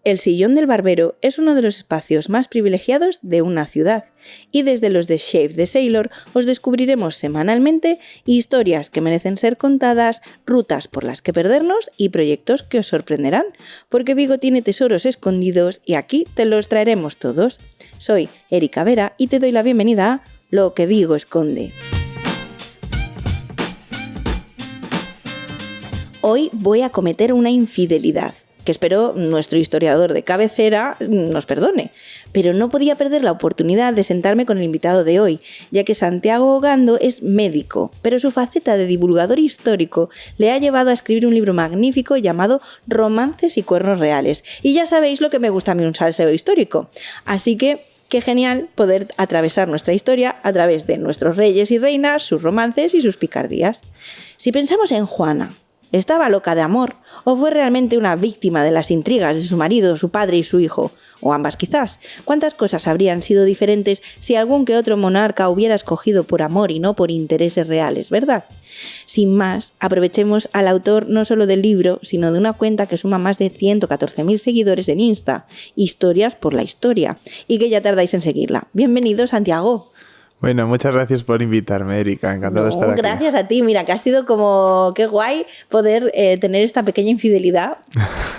El sillón del barbero es uno de los espacios más privilegiados de una ciudad, y desde los de Shave the Sailor os descubriremos semanalmente historias que merecen ser contadas, rutas por las que perdernos y proyectos que os sorprenderán, porque Vigo tiene tesoros escondidos y aquí te los traeremos todos. Soy Erika Vera y te doy la bienvenida a Lo que Vigo esconde. Hoy voy a cometer una infidelidad, que espero nuestro historiador de cabecera nos perdone, pero no podía perder la oportunidad de sentarme con el invitado de hoy, ya que Santiago Ogando es médico, pero su faceta de divulgador histórico le ha llevado a escribir un libro magnífico llamado Romances y Cuernos Reales, y ya sabéis lo que me gusta a mí un salseo histórico, así que qué genial poder atravesar nuestra historia a través de nuestros reyes y reinas, sus romances y sus picardías. Si pensamos en Juana, ¿estaba loca de amor o fue realmente una víctima de las intrigas de su marido, su padre y su hijo? O ambas quizás. ¿Cuántas cosas habrían sido diferentes si algún que otro monarca hubiera escogido por amor y no por intereses reales, verdad? Sin más, aprovechemos al autor no solo del libro, sino de una cuenta que suma más de 114.000 seguidores en Insta, Historias por la Historia, y que ya tardáis en seguirla. Bienvenido, Santiago. Bueno, muchas gracias por invitarme, Erika. Encantado de estar aquí. Gracias a ti. Mira, que ha sido como... Qué guay poder tener esta pequeña infidelidad,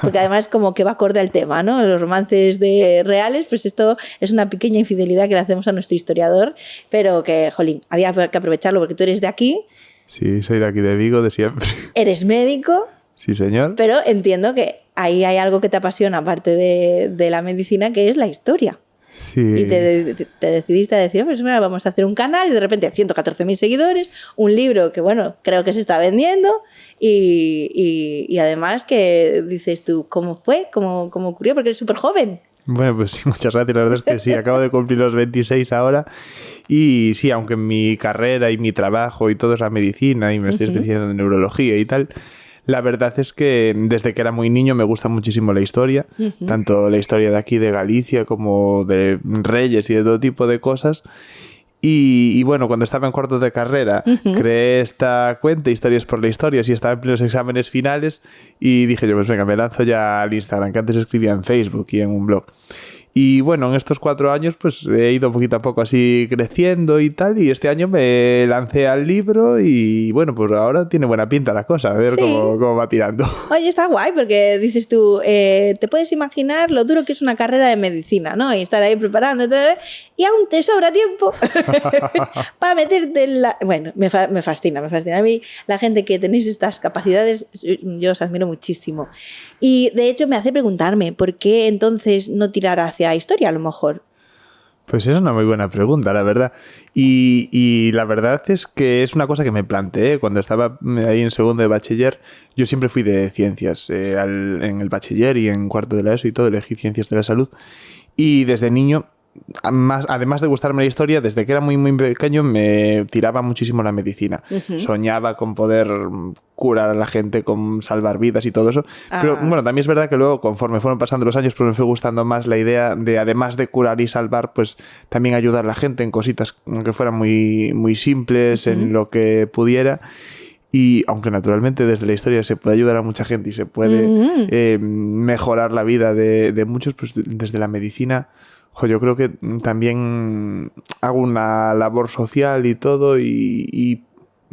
porque además como que va acorde al tema, ¿no? Los romances reales, pues esto es una pequeña infidelidad que le hacemos a nuestro historiador, pero que, jolín, había que aprovecharlo porque tú eres de aquí. Sí, soy de aquí de Vigo, de siempre. Eres médico. Sí, señor. Pero entiendo que ahí hay algo que te apasiona, aparte de la medicina, que es la historia. Sí. Y te decidiste a decir, pues mira, vamos a hacer un canal y de repente 114.000 seguidores, un libro que bueno, creo que se está vendiendo y además que dices tú, ¿cómo fue? ¿Cómo ocurrió? Porque eres súper joven. Bueno, pues sí, muchas gracias. La verdad es que sí, acabo de cumplir los 26 ahora y sí, aunque mi carrera y mi trabajo y todo es la medicina y me estoy especializando en neurología y tal, la verdad es que desde que era muy niño me gusta muchísimo la historia, tanto la historia de aquí de Galicia como de reyes y de todo tipo de cosas. Y bueno, cuando estaba en cuarto de carrera creé esta cuenta, Historias por la Historia, y estaba en plenos exámenes finales y dije yo, pues venga, me lanzo ya al Instagram, que antes escribía en Facebook y en un blog. Y bueno, en estos 4 años pues he ido poquito a poco así creciendo y tal, y este año me lancé al libro y bueno, pues ahora tiene buena pinta la cosa, a ver cómo va tirando. Oye, está guay porque dices tú, te puedes imaginar lo duro que es una carrera de medicina, ¿no? Y estar ahí preparando y aún te sobra tiempo para meterte en la... Bueno, me fascina. A mí la gente que tenéis estas capacidades, yo os admiro muchísimo. Y de hecho me hace preguntarme, ¿por qué entonces no tirar hacia historia a lo mejor? Pues es una muy buena pregunta, la verdad. Y la verdad es que es una cosa que me planteé cuando estaba ahí en segundo de bachiller. Yo siempre fui de ciencias. En el bachiller y en cuarto de la ESO y todo, elegí ciencias de la salud. Y desde niño, además de gustarme la historia, desde que era muy muy pequeño me tiraba muchísimo la medicina. Soñaba con poder curar a la gente, con salvar vidas y todo eso. Pero bueno, también es verdad que luego, conforme fueron pasando los años, pues me fue gustando más la idea de, además de curar y salvar, pues también ayudar a la gente en cositas que fueran muy, muy simples, en lo que pudiera. Y aunque naturalmente desde la historia se puede ayudar a mucha gente y se puede mejorar la vida de muchos, pues desde la medicina... yo creo que también hago una labor social y todo y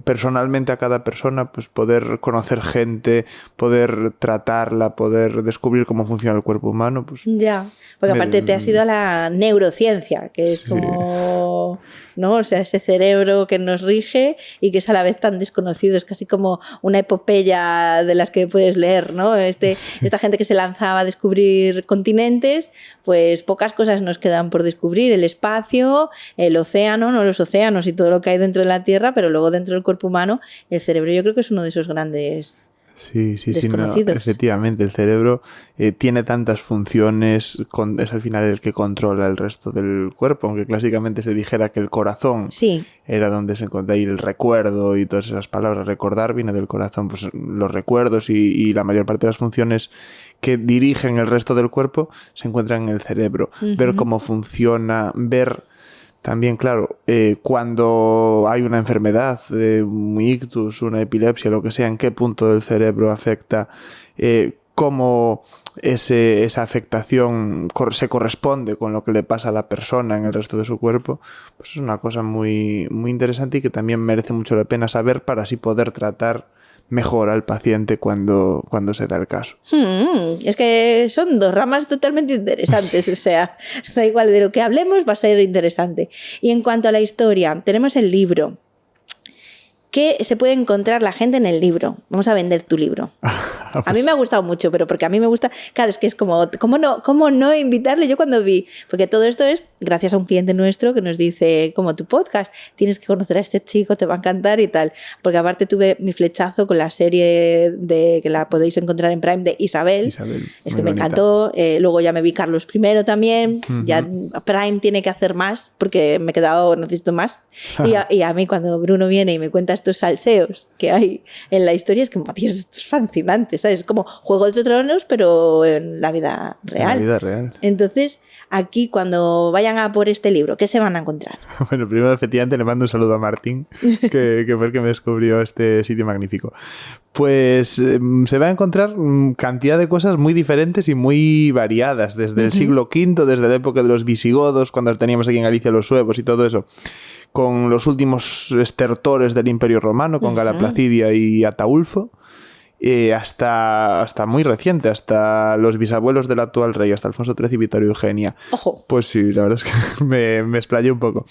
personalmente a cada persona pues poder conocer gente, poder tratarla, poder descubrir cómo funciona el cuerpo humano. Pues ya, porque aparte te has ido a la neurociencia, que es como... ¿no? O sea, ese cerebro que nos rige y que es a la vez tan desconocido, es casi como una epopeya de las que puedes leer, ¿no? Esta gente que se lanzaba a descubrir continentes, pues pocas cosas nos quedan por descubrir, el espacio, el océano, ¿no? Los océanos y todo lo que hay dentro de la Tierra, pero luego dentro del cuerpo humano, el cerebro yo creo que es uno de esos grandes... Sí, no, efectivamente, el cerebro tiene tantas funciones, es al final el que controla el resto del cuerpo, aunque clásicamente se dijera que el corazón era donde se encontraba ahí el recuerdo y todas esas palabras. Recordar viene del corazón, pues los recuerdos y la mayor parte de las funciones que dirigen el resto del cuerpo se encuentran en el cerebro. Ver cómo funciona, ver... También, claro, cuando hay una enfermedad, un ictus, una epilepsia, lo que sea, en qué punto del cerebro afecta, cómo esa afectación se corresponde con lo que le pasa a la persona en el resto de su cuerpo, pues es una cosa muy, muy interesante y que también merece mucho la pena saber para así poder tratar mejor al paciente cuando se da el caso. Es que son dos ramas totalmente interesantes, o sea, da igual de lo que hablemos, va a ser interesante. Y en cuanto a la historia, tenemos el libro. ¿Qué se puede encontrar la gente en el libro? Vamos a vender tu libro. Pues, a mí me ha gustado mucho, pero porque a mí me gusta... Claro, es que es como, ¿cómo no invitarle? Yo cuando vi... Porque todo esto es gracias a un cliente nuestro que nos dice, como tu podcast, tienes que conocer a este chico, te va a encantar y tal. Porque aparte tuve mi flechazo con la serie que la podéis encontrar en Prime de Isabel. Es que me encantó. Luego ya me vi Carlos I también. Ya Prime tiene que hacer más porque me he quedado, necesito más. Y a mí cuando Bruno viene y me cuenta estos salseos que hay en la historia, es como, Dios, esto es fascinante, ¿sabes? Es como Juego de Tronos, pero en la vida real. En la vida real. Entonces, aquí cuando vayan a por este libro, ¿qué se van a encontrar? Bueno, primero efectivamente le mando un saludo a Martín, que fue el que me descubrió este sitio magnífico. Pues se va a encontrar cantidad de cosas muy diferentes y muy variadas, desde el siglo V, desde la época de los visigodos, cuando teníamos aquí en Galicia los suevos y todo eso, con los últimos estertores del Imperio Romano, con Gala Placidia y Ataulfo, hasta muy reciente, hasta los bisabuelos del actual rey, hasta Alfonso XIII y Victoria Eugenia. ¡Ojo! Pues sí, la verdad es que me explayé un poco.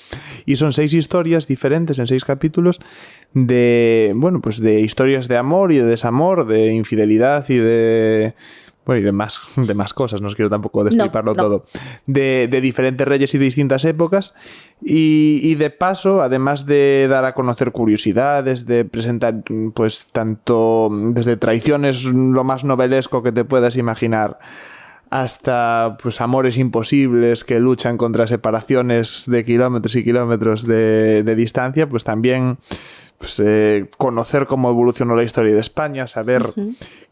Y son 6 historias diferentes en 6 capítulos bueno, pues de historias de amor y de desamor, de infidelidad y de... Bueno, y de más cosas, no os quiero tampoco destriparlo todo. De diferentes reyes y de distintas épocas. Y de paso, además de dar a conocer curiosidades, de presentar, pues, tanto desde traiciones, lo más novelesco que te puedas imaginar, hasta, pues, amores imposibles que luchan contra separaciones de kilómetros y kilómetros de distancia, pues también... Pues, conocer cómo evolucionó la historia de España, saber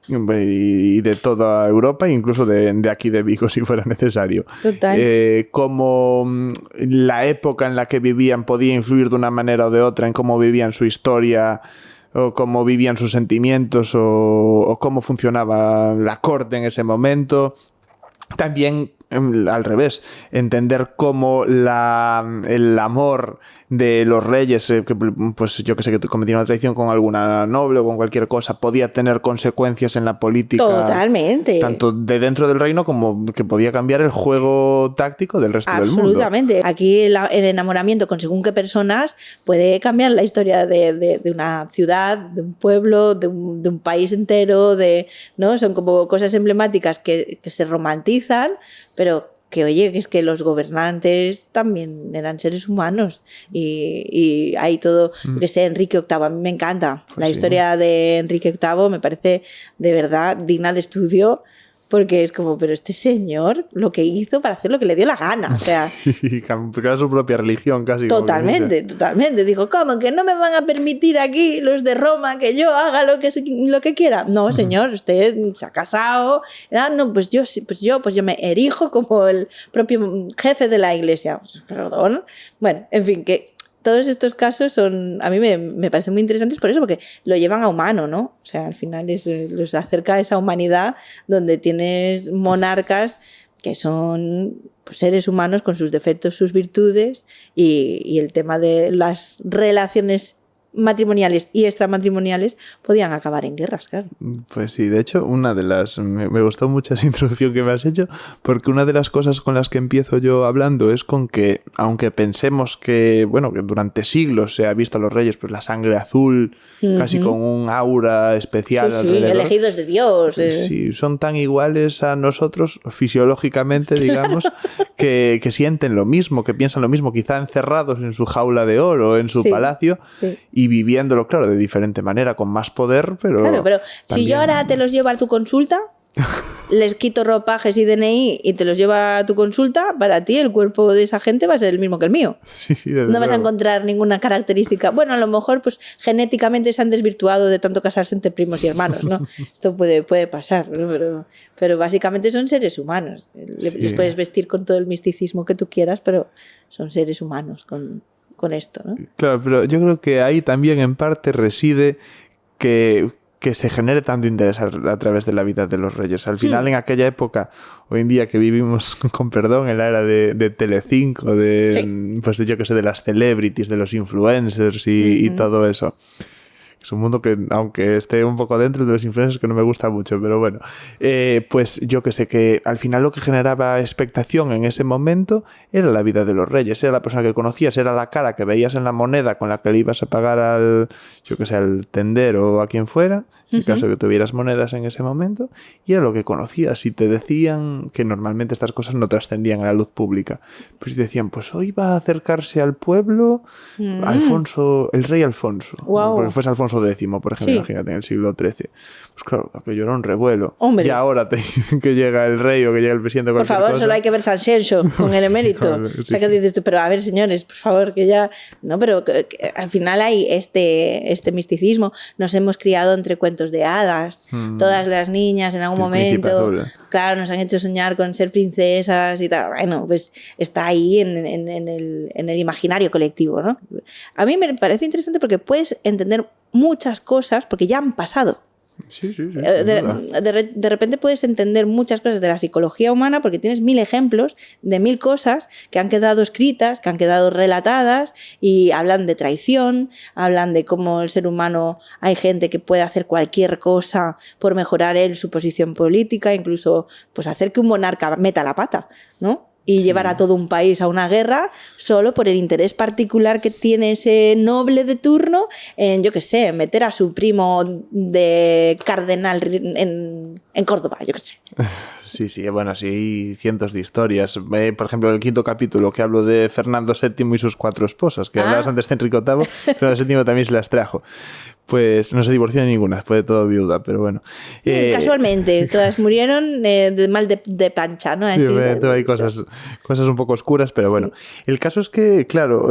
y de toda Europa, incluso de aquí de Vigo si fuera necesario. Total. Cómo la época en la que vivían podía influir de una manera o de otra en cómo vivían su historia o cómo vivían sus sentimientos o cómo funcionaba la corte en ese momento. También, al revés, entender cómo el amor de los reyes, pues yo que sé, que cometían una traición con alguna noble o con cualquier cosa, podía tener consecuencias en la política. Totalmente. Tanto de dentro del reino como que podía cambiar el juego táctico del resto del mundo. Absolutamente. Aquí el enamoramiento con según qué personas puede cambiar la historia de una ciudad, de un pueblo, de un país entero, ¿no? Son como cosas emblemáticas que se romantizan, pero que oye, que es que los gobernantes también eran seres humanos y hay todo, que sé, Enrique VIII, a mí me encanta. Pues la historia de Enrique VIII me parece de verdad digna de estudio, porque es como, pero este señor lo que hizo para hacer lo que le dio la gana, o sea... Y cambiar su propia religión casi. Totalmente. Dijo, ¿cómo? ¿Que no me van a permitir aquí los de Roma que yo haga lo que quiera? No, señor, usted se ha casado. No, pues yo me erijo como el propio jefe de la iglesia. Perdón. Bueno, en fin, que... Todos estos casos a mí me parecen muy interesantes por eso, porque lo llevan a humano, ¿no? O sea, al final los acerca a esa humanidad donde tienes monarcas que son pues, seres humanos con sus defectos, sus virtudes y el tema de las relaciones matrimoniales y extramatrimoniales podían acabar en guerras, claro. Pues sí, de hecho, me gustó mucho esa introducción que me has hecho, porque una de las cosas con las que empiezo yo hablando es con que, aunque pensemos que, bueno, que durante siglos se ha visto a los reyes, pues la sangre azul, casi con un aura especial alrededor. Elegidos de Dios. Sí, son tan iguales a nosotros, fisiológicamente, digamos, que sienten lo mismo, que piensan lo mismo, quizá encerrados en su jaula de oro, en su palacio, y viviéndolo, claro, de diferente manera, con más poder, pero... Claro, pero también... si yo ahora te los llevo a tu consulta, les quito ropajes y DNI y te los llevo a tu consulta, para ti el cuerpo de esa gente va a ser el mismo que el mío. Sí, no vas a encontrar ninguna característica. Bueno, a lo mejor pues genéticamente se han desvirtuado de tanto casarse entre primos y hermanos, ¿no? Esto puede pasar, ¿no? Pero básicamente son seres humanos. Les puedes vestir con todo el misticismo que tú quieras, pero son seres humanos con esto, ¿no? Claro, pero yo creo que ahí también en parte reside que que se genere tanto interés a través de la vida de los reyes. Al final, en aquella época, hoy en día que vivimos, con perdón, en la era de Telecinco, pues yo que sé, de las celebrities, de los influencers y todo eso. Es un mundo que, aunque esté un poco dentro de los influencers, que no me gusta mucho, pero bueno, pues yo que sé, que al final lo que generaba expectación en ese momento era la vida de los reyes, era la persona que conocías, era la cara que veías en la moneda con la que le ibas a pagar al, yo que sé, al tendero o a quien fuera, en caso de que tuvieras monedas en ese momento, y era lo que conocías. Y te decían que normalmente estas cosas no trascendían a la luz pública, pues decían, pues hoy va a acercarse al pueblo Alfonso, el rey Alfonso, porque fuese Alfonso X, por ejemplo, imagínate, en el siglo XIII. Pues claro, aquello era un revuelo. Hombre. Y ahora te dicen que llega el rey o que llega el presidente. Por favor, cosa. Solo hay que ver San Xenxo con el emérito. Claro, sí. O sea, que dices tú, pero a ver, señores, por favor, que ya... No, pero que al final hay este misticismo. Nos hemos criado entre cuentos de hadas. Todas las niñas en algún momento... Claro, nos han hecho soñar con ser princesas y tal. Bueno, pues está ahí en el imaginario colectivo, ¿no? A mí me parece interesante porque puedes entender muchas cosas porque ya han pasado. Sí. De repente puedes entender muchas cosas de la psicología humana porque tienes 1000 ejemplos de 1000 cosas que han quedado escritas, que han quedado relatadas y hablan de traición, hablan de cómo el ser humano, hay gente que puede hacer cualquier cosa por mejorar su posición política, incluso pues hacer que un monarca meta la pata, ¿no? Y llevar a todo un país a una guerra solo por el interés particular que tiene ese noble de turno en, yo qué sé, meter a su primo de cardenal en Córdoba, yo qué sé. Sí, bueno, sí, hay cientos de historias. Por ejemplo, el 5º capítulo que hablo de Fernando VII y sus 4 esposas, que hablabas antes de Enrique VIII, Fernando VII también se las trajo. Pues no se divorció de ninguna, fue de todo viuda, pero bueno. Casualmente, todas murieron de mal de pancha, ¿no? Así, sí, hay cosas un poco oscuras, pero bueno. El caso es que, claro,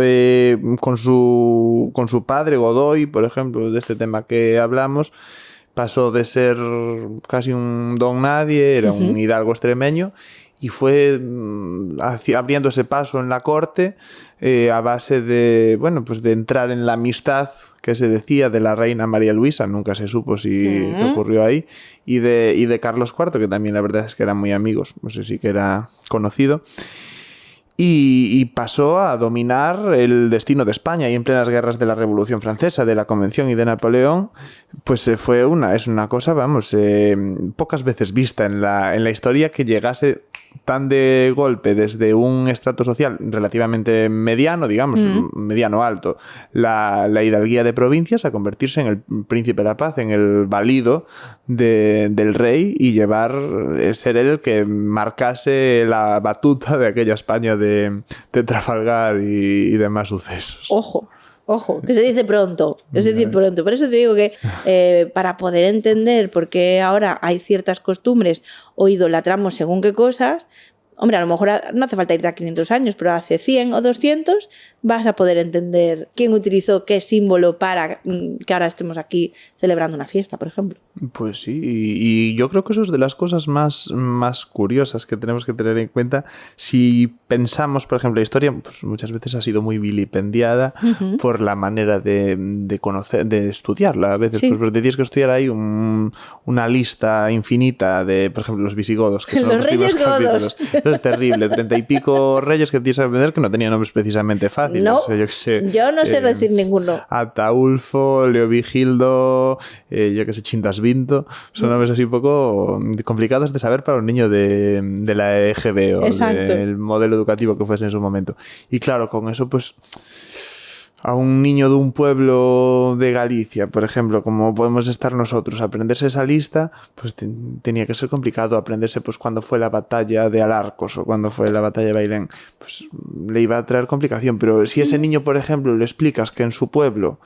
con su padre Godoy, por ejemplo, de este tema que hablamos, pasó de ser casi un don nadie, era un hidalgo extremeño, y fue abriéndose paso en la corte a base de, bueno, pues de entrar en la amistad que se decía de la reina María Luisa, nunca se supo si qué ocurrió ahí, y de Carlos IV, que también la verdad es que eran muy amigos, no sé si que era conocido. Y pasó a dominar el destino de España, y en plenas guerras de la Revolución Francesa, de la Convención y de Napoleón, pues es una cosa, vamos, pocas veces vista en la historia, que llegase tan de golpe desde un estrato social relativamente mediano, digamos, mediano alto, la hidalguía de provincias, a convertirse en el príncipe de la paz, en el valido del rey, y ser él el que marcase la batuta de aquella España de Trafalgar y demás sucesos. Ojo, que se dice pronto. Por eso te digo que para poder entender por qué ahora hay ciertas costumbres o idolatramos según qué cosas, hombre, a lo mejor no hace falta ir a 500 años, pero hace 100 o 200 vas a poder entender quién utilizó qué símbolo para que ahora estemos aquí celebrando una fiesta, por ejemplo. Pues sí, y yo creo que eso es de las cosas más curiosas que tenemos que tener en cuenta. Si pensamos, por ejemplo, la historia, pues muchas veces ha sido muy vilipendiada por la manera de conocer, de estudiarla. A veces, pues tienes que estudiar ahí una lista infinita de, por ejemplo, los visigodos, que son los reyes godos. Eso es terrible, 30 y pico reyes que tienes que aprender que no tenían nombres precisamente fáciles. No, o sea, yo no sé decir ninguno. Ataulfo, Leovigildo, yo que sé, Chintasvinto, son nombres así un poco complicados de saber para un niño de la EGB o del modelo educativo que fuese en su momento. Y claro, con eso pues a un niño de un pueblo de Galicia, por ejemplo, como podemos estar nosotros, aprenderse esa lista, pues tenía que ser complicado. Aprenderse pues cuándo fue la batalla de Alarcos o cuándo fue la batalla de Bailén, pues le iba a traer complicación. Pero si ese niño, por ejemplo, le explicas que en su pueblo,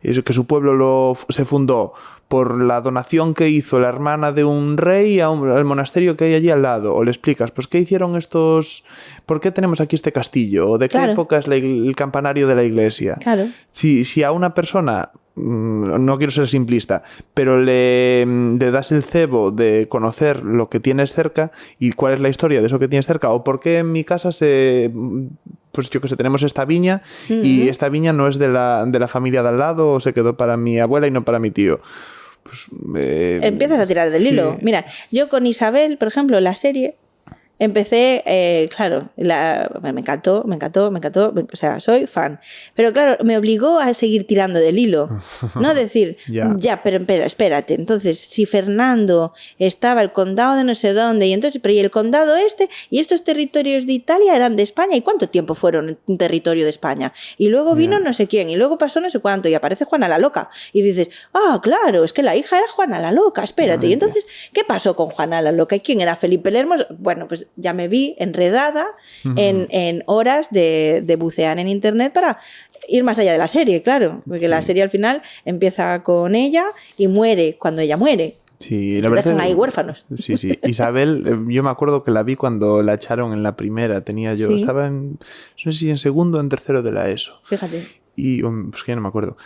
que su pueblo se fundó por la donación que hizo la hermana de un rey al monasterio que hay allí al lado, o le explicas, pues qué hicieron estos, por qué tenemos aquí este castillo, o de qué época es el campanario de la iglesia. Claro. Si a una persona, no quiero ser simplista, pero le das el cebo de conocer lo que tienes cerca y cuál es la historia de eso que tienes cerca, o por qué en mi casa pues yo que sé, tenemos esta viña y esta viña no es de la familia de al lado, o se quedó para mi abuela y no para mi tío. Pues, empiezas a tirar del hilo. sí. Mira, yo con Isabel, por ejemplo, la serie, empecé, claro, me encantó, o sea, soy fan. Pero claro, me obligó a seguir tirando del hilo. No decir, Ya. pero espérate. Entonces, si Fernando estaba el condado de no sé dónde, y entonces, pero y el condado este, y estos territorios de Italia eran de España, ¿y cuánto tiempo fueron en territorio de España? Y luego vino no sé quién, y luego pasó no sé cuánto, y aparece Juana la Loca. Y dices, claro, es que la hija era Juana la Loca, espérate. Y entonces, ¿qué pasó con Juana la Loca? ¿Y quién era Felipe el Hermoso? Bueno, pues ya me vi enredada en horas de bucear en internet para ir más allá de la serie, claro, porque la serie al final empieza con ella y muere cuando ella muere. Sí, la verdad dejan ahí huérfanos. Sí. Isabel, yo me acuerdo que la vi cuando la echaron en la primera. Estaba no sé si en segundo o en tercero de la ESO. Fíjate. Y pues que ya no me acuerdo.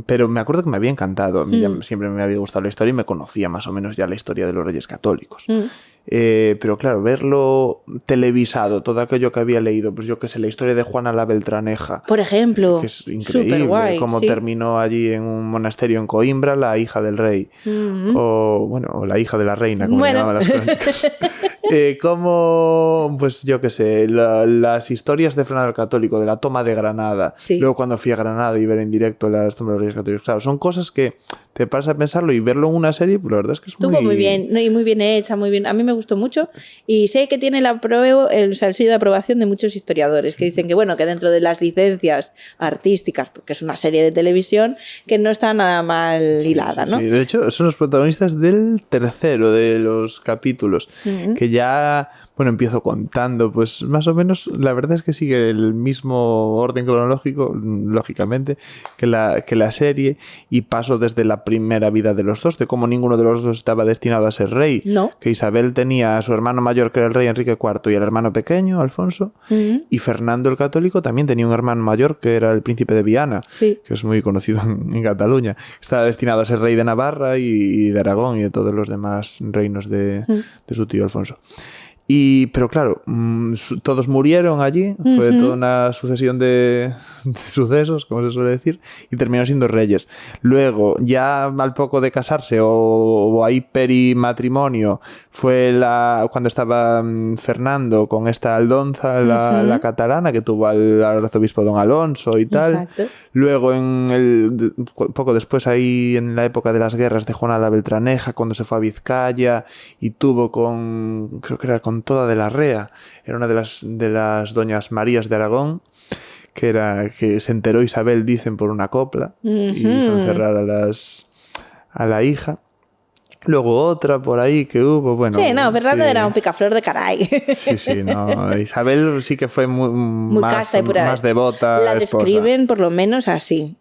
Pero me acuerdo que me había encantado. A mí siempre me había gustado la historia y me conocía más o menos ya la historia de los Reyes Católicos. Pero claro, verlo televisado, todo aquello que había leído, pues yo qué sé, la historia de Juana la Beltraneja. Por ejemplo. Que es increíble. Guay, cómo terminó allí en un monasterio en Coimbra, la hija del rey. O la hija de la reina, como llamaban las crónicas. Como, pues yo qué sé, las historias de Fernando el Católico, de la toma de Granada, luego cuando fui a Granada y ver en directo las tomas de los Reyes Católicos, claro, son cosas que te paras a pensarlo y verlo en una serie, pues la verdad es que es muy bien, y muy bien hecha, muy bien. A mí me gustó mucho y sé que tiene el sello de aprobación de muchos historiadores que dicen que bueno, que dentro de las licencias artísticas, porque es una serie de televisión, que no está nada mal hilada, ¿no? Sí, de hecho, son los protagonistas del tercero de los capítulos, que ya, bueno, empiezo contando, pues más o menos, la verdad es que sigue el mismo orden cronológico, lógicamente, que la serie, y paso desde la primera vida de los dos, de cómo ninguno de los dos estaba destinado a ser rey, que Isabel tenía a su hermano mayor, que era el rey Enrique IV, y el hermano pequeño, Alfonso, y Fernando el Católico también tenía un hermano mayor, que era el príncipe de Viana, que es muy conocido en Cataluña. Estaba destinado a ser rey de Navarra y de Aragón y de todos los demás reinos de su tío Alfonso. Pero claro, todos murieron allí, fue toda una sucesión de sucesos, como se suele decir, y terminaron siendo reyes. Luego, ya al poco de casarse o ahí perimatrimonio, fue cuando estaba Fernando con esta Aldonza, la catalana, que tuvo al arzobispo don Alonso y tal. Exacto. Luego, poco después, ahí en la época de las guerras de Juana la Beltraneja, cuando se fue a Vizcaya y tuvo creo que era con Toda de la Rea, era una de las doñas Marías de Aragón, que se enteró Isabel, dicen, por una copla, y hizo encerrar a la hija. Luego otra por ahí que hubo, bueno... Sí, no, Fernando era un picaflor de caray. Sí, no. Isabel sí que fue muy casta y pura. Más devota. La esposa. Describen por lo menos así.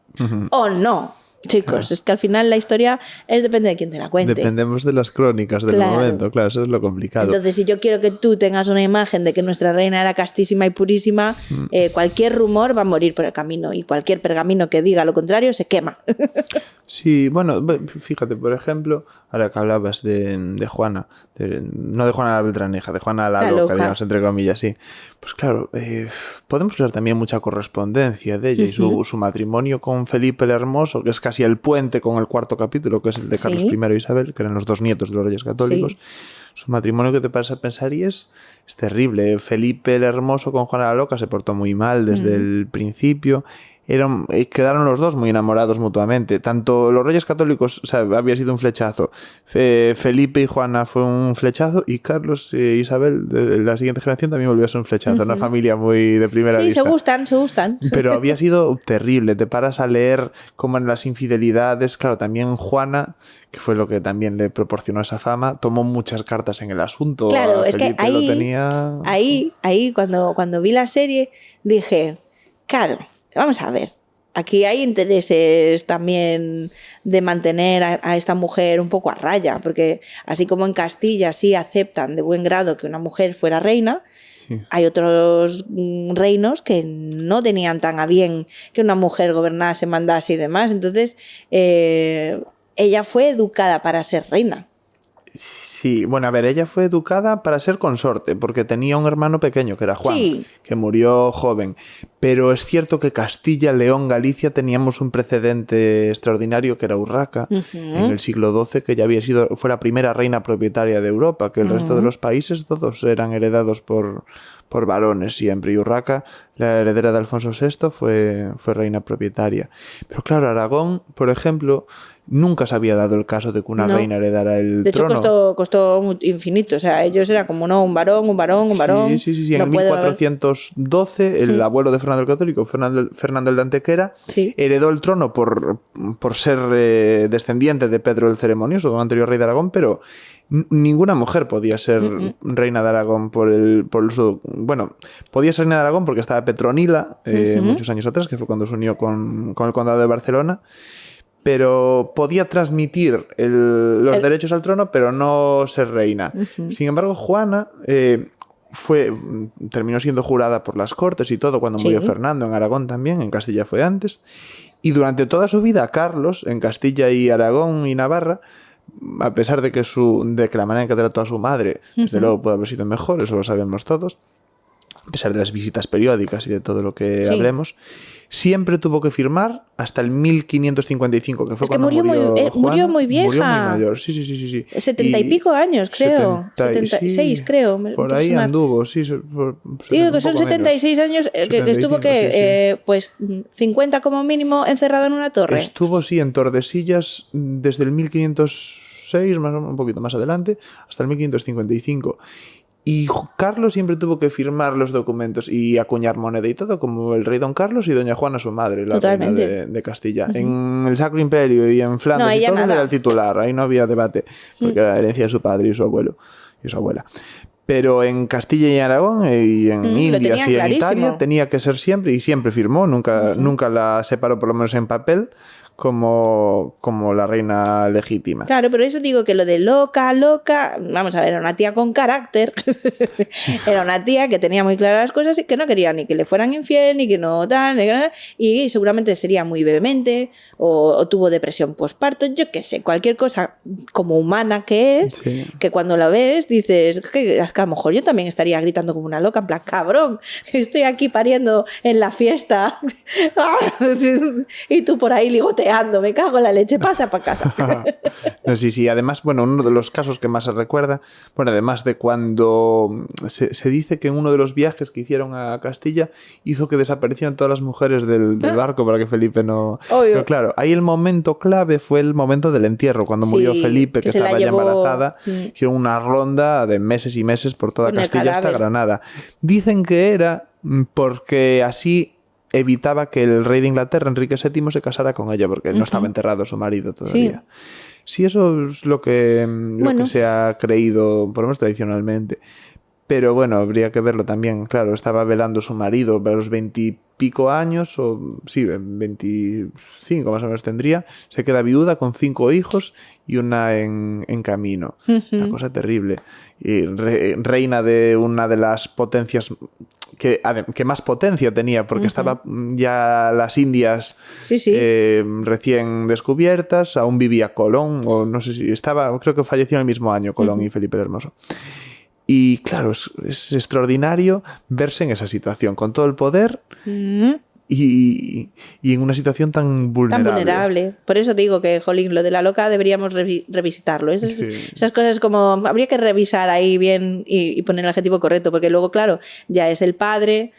O no. Chicos, es que al final la historia depende de quién te la cuente. Dependemos de las crónicas del momento, claro, eso es lo complicado. Entonces, si yo quiero que tú tengas una imagen de que nuestra reina era castísima y purísima, cualquier rumor va a morir por el camino y cualquier pergamino que diga lo contrario se quema. Sí, bueno, fíjate, por ejemplo, ahora que hablabas de Juana, no de Juana la Beltraneja, de Juana la loca, digamos, entre comillas, sí. Pues claro, podemos usar también mucha correspondencia de ella y su matrimonio con Felipe el Hermoso, que es casi el puente con el cuarto capítulo, que es el de Carlos I e Isabel, que eran los dos nietos de los Reyes Católicos. Su matrimonio, que te pasa a pensar, y es terrible. Felipe el Hermoso con Juana la Loca se portó muy mal desde el principio. Quedaron los dos muy enamorados mutuamente. Tanto los Reyes Católicos, o sea, había sido un flechazo. Felipe y Juana fue un flechazo, y Carlos e Isabel, de la siguiente generación, también volvió a ser un flechazo. Una familia muy de primera vista. Sí, se gustan. Pero había sido terrible. Te paras a leer cómo en las infidelidades, claro, también Juana, que fue lo que también le proporcionó esa fama, tomó muchas cartas en el asunto. Claro, es Felipe que ahí, lo tenía... ahí cuando vi la serie, dije, claro, vamos a ver, aquí hay intereses también de mantener a esta mujer un poco a raya, porque así como en Castilla sí aceptan de buen grado que una mujer fuera reina, hay otros reinos que no tenían tan a bien que una mujer gobernase, mandase y demás. Entonces, ella fue educada para ser reina. Sí, bueno, a ver, ella fue educada para ser consorte, porque tenía un hermano pequeño, que era Juan, que murió joven. pero es cierto que Castilla, León, Galicia teníamos un precedente extraordinario que era Urraca en el siglo XII, que ya fue la primera reina propietaria de Europa, que el resto de los países todos eran heredados por varones siempre, y Urraca, la heredera de Alfonso VI, fue reina propietaria. Pero claro, Aragón, por ejemplo, nunca se había dado el caso de que una reina heredara el trono. De hecho, costó infinito. O sea, ellos eran como, no, un varón. Sí. En 1412, el abuelo de Fernando el Católico, Fernando el de Antequera, heredó el trono por ser descendiente de Pedro el Ceremonioso, el anterior rey de Aragón, pero ninguna mujer podía ser reina de Aragón bueno, podía ser reina de Aragón porque estaba Petronila muchos años atrás, que fue cuando se unió con el condado de Barcelona, pero podía transmitir los derechos al trono, pero no ser reina. Sin embargo, Juana terminó siendo jurada por las Cortes y todo cuando murió Fernando, en Aragón también, en Castilla fue antes, y durante toda su vida Carlos, en Castilla y Aragón y Navarra, a pesar de que la manera en que trató a su madre, desde luego puede haber sido mejor, eso lo sabemos todos, a pesar de las visitas periódicas y de todo lo que hablemos, siempre tuvo que firmar hasta el 1555, que fue cuando murió Juana. Murió muy vieja. Murió muy mayor, sí. 70 y pico años, creo. 76, creo. Por ahí anduvo, sí. Digo que son 76 años, que estuvo pues 50 como mínimo encerrado en una torre. Estuvo, en Tordesillas desde el 1506, un poquito más adelante, hasta el 1555. Y Carlos siempre tuvo que firmar los documentos y acuñar moneda y todo, como el rey Don Carlos y doña Juana, su madre, la reina de Castilla. En el Sacro Imperio y en Flandes y todo, era el titular, ahí no había debate, porque era la herencia de su padre y su abuelo y su abuela. Pero en Castilla y Aragón y en Indias y en Italia tenía que ser siempre, y siempre firmó, nunca la separó, por lo menos en papel, como la reina legítima. Claro, pero eso digo que lo de loca, vamos a ver, era una tía con carácter, era una tía que tenía muy claras las cosas y que no quería ni que le fueran infiel, ni que no tal, y seguramente sería muy vehemente o tuvo depresión postparto, yo qué sé, cualquier cosa como humana que es, que cuando la ves dices que a lo mejor yo también estaría gritando como una loca, en plan, cabrón, estoy aquí pariendo en la fiesta y tú por ahí ligoteando, me cago en la leche, pasa para casa. No, sí, además, bueno, uno de los casos que más se recuerda, además de cuando se dice que en uno de los viajes que hicieron a Castilla hizo que desaparecieran todas las mujeres del barco para que Felipe no... Obvio. Pero claro, ahí el momento clave fue el momento del entierro, cuando murió Felipe, que estaba ya embarazada, hicieron una ronda de meses y meses por toda Castilla hasta Granada. Dicen que era porque así evitaba que el rey de Inglaterra, Enrique VII, se casara con ella, porque no estaba enterrado su marido todavía. Sí, eso es lo que se ha creído, por lo menos tradicionalmente. Pero bueno, habría que verlo también. Claro, estaba velando su marido a los 20 y pico años, 25 más o menos tendría. Se queda viuda con 5 hijos y una en camino. Una cosa terrible. Y reina de una de las potencias que más potencia tenía, porque estaba ya las Indias recién descubiertas, aún vivía Colón, o no sé si estaba, creo que falleció en el mismo año Colón y Felipe el Hermoso. Y claro, es extraordinario verse en esa situación, con todo el poder y en una situación tan vulnerable. Tan vulnerable. Por eso digo que, jolín, lo de la loca deberíamos revisitarlo. Esas cosas como habría que revisar ahí bien y poner el adjetivo correcto, porque luego, claro, ya es el padre...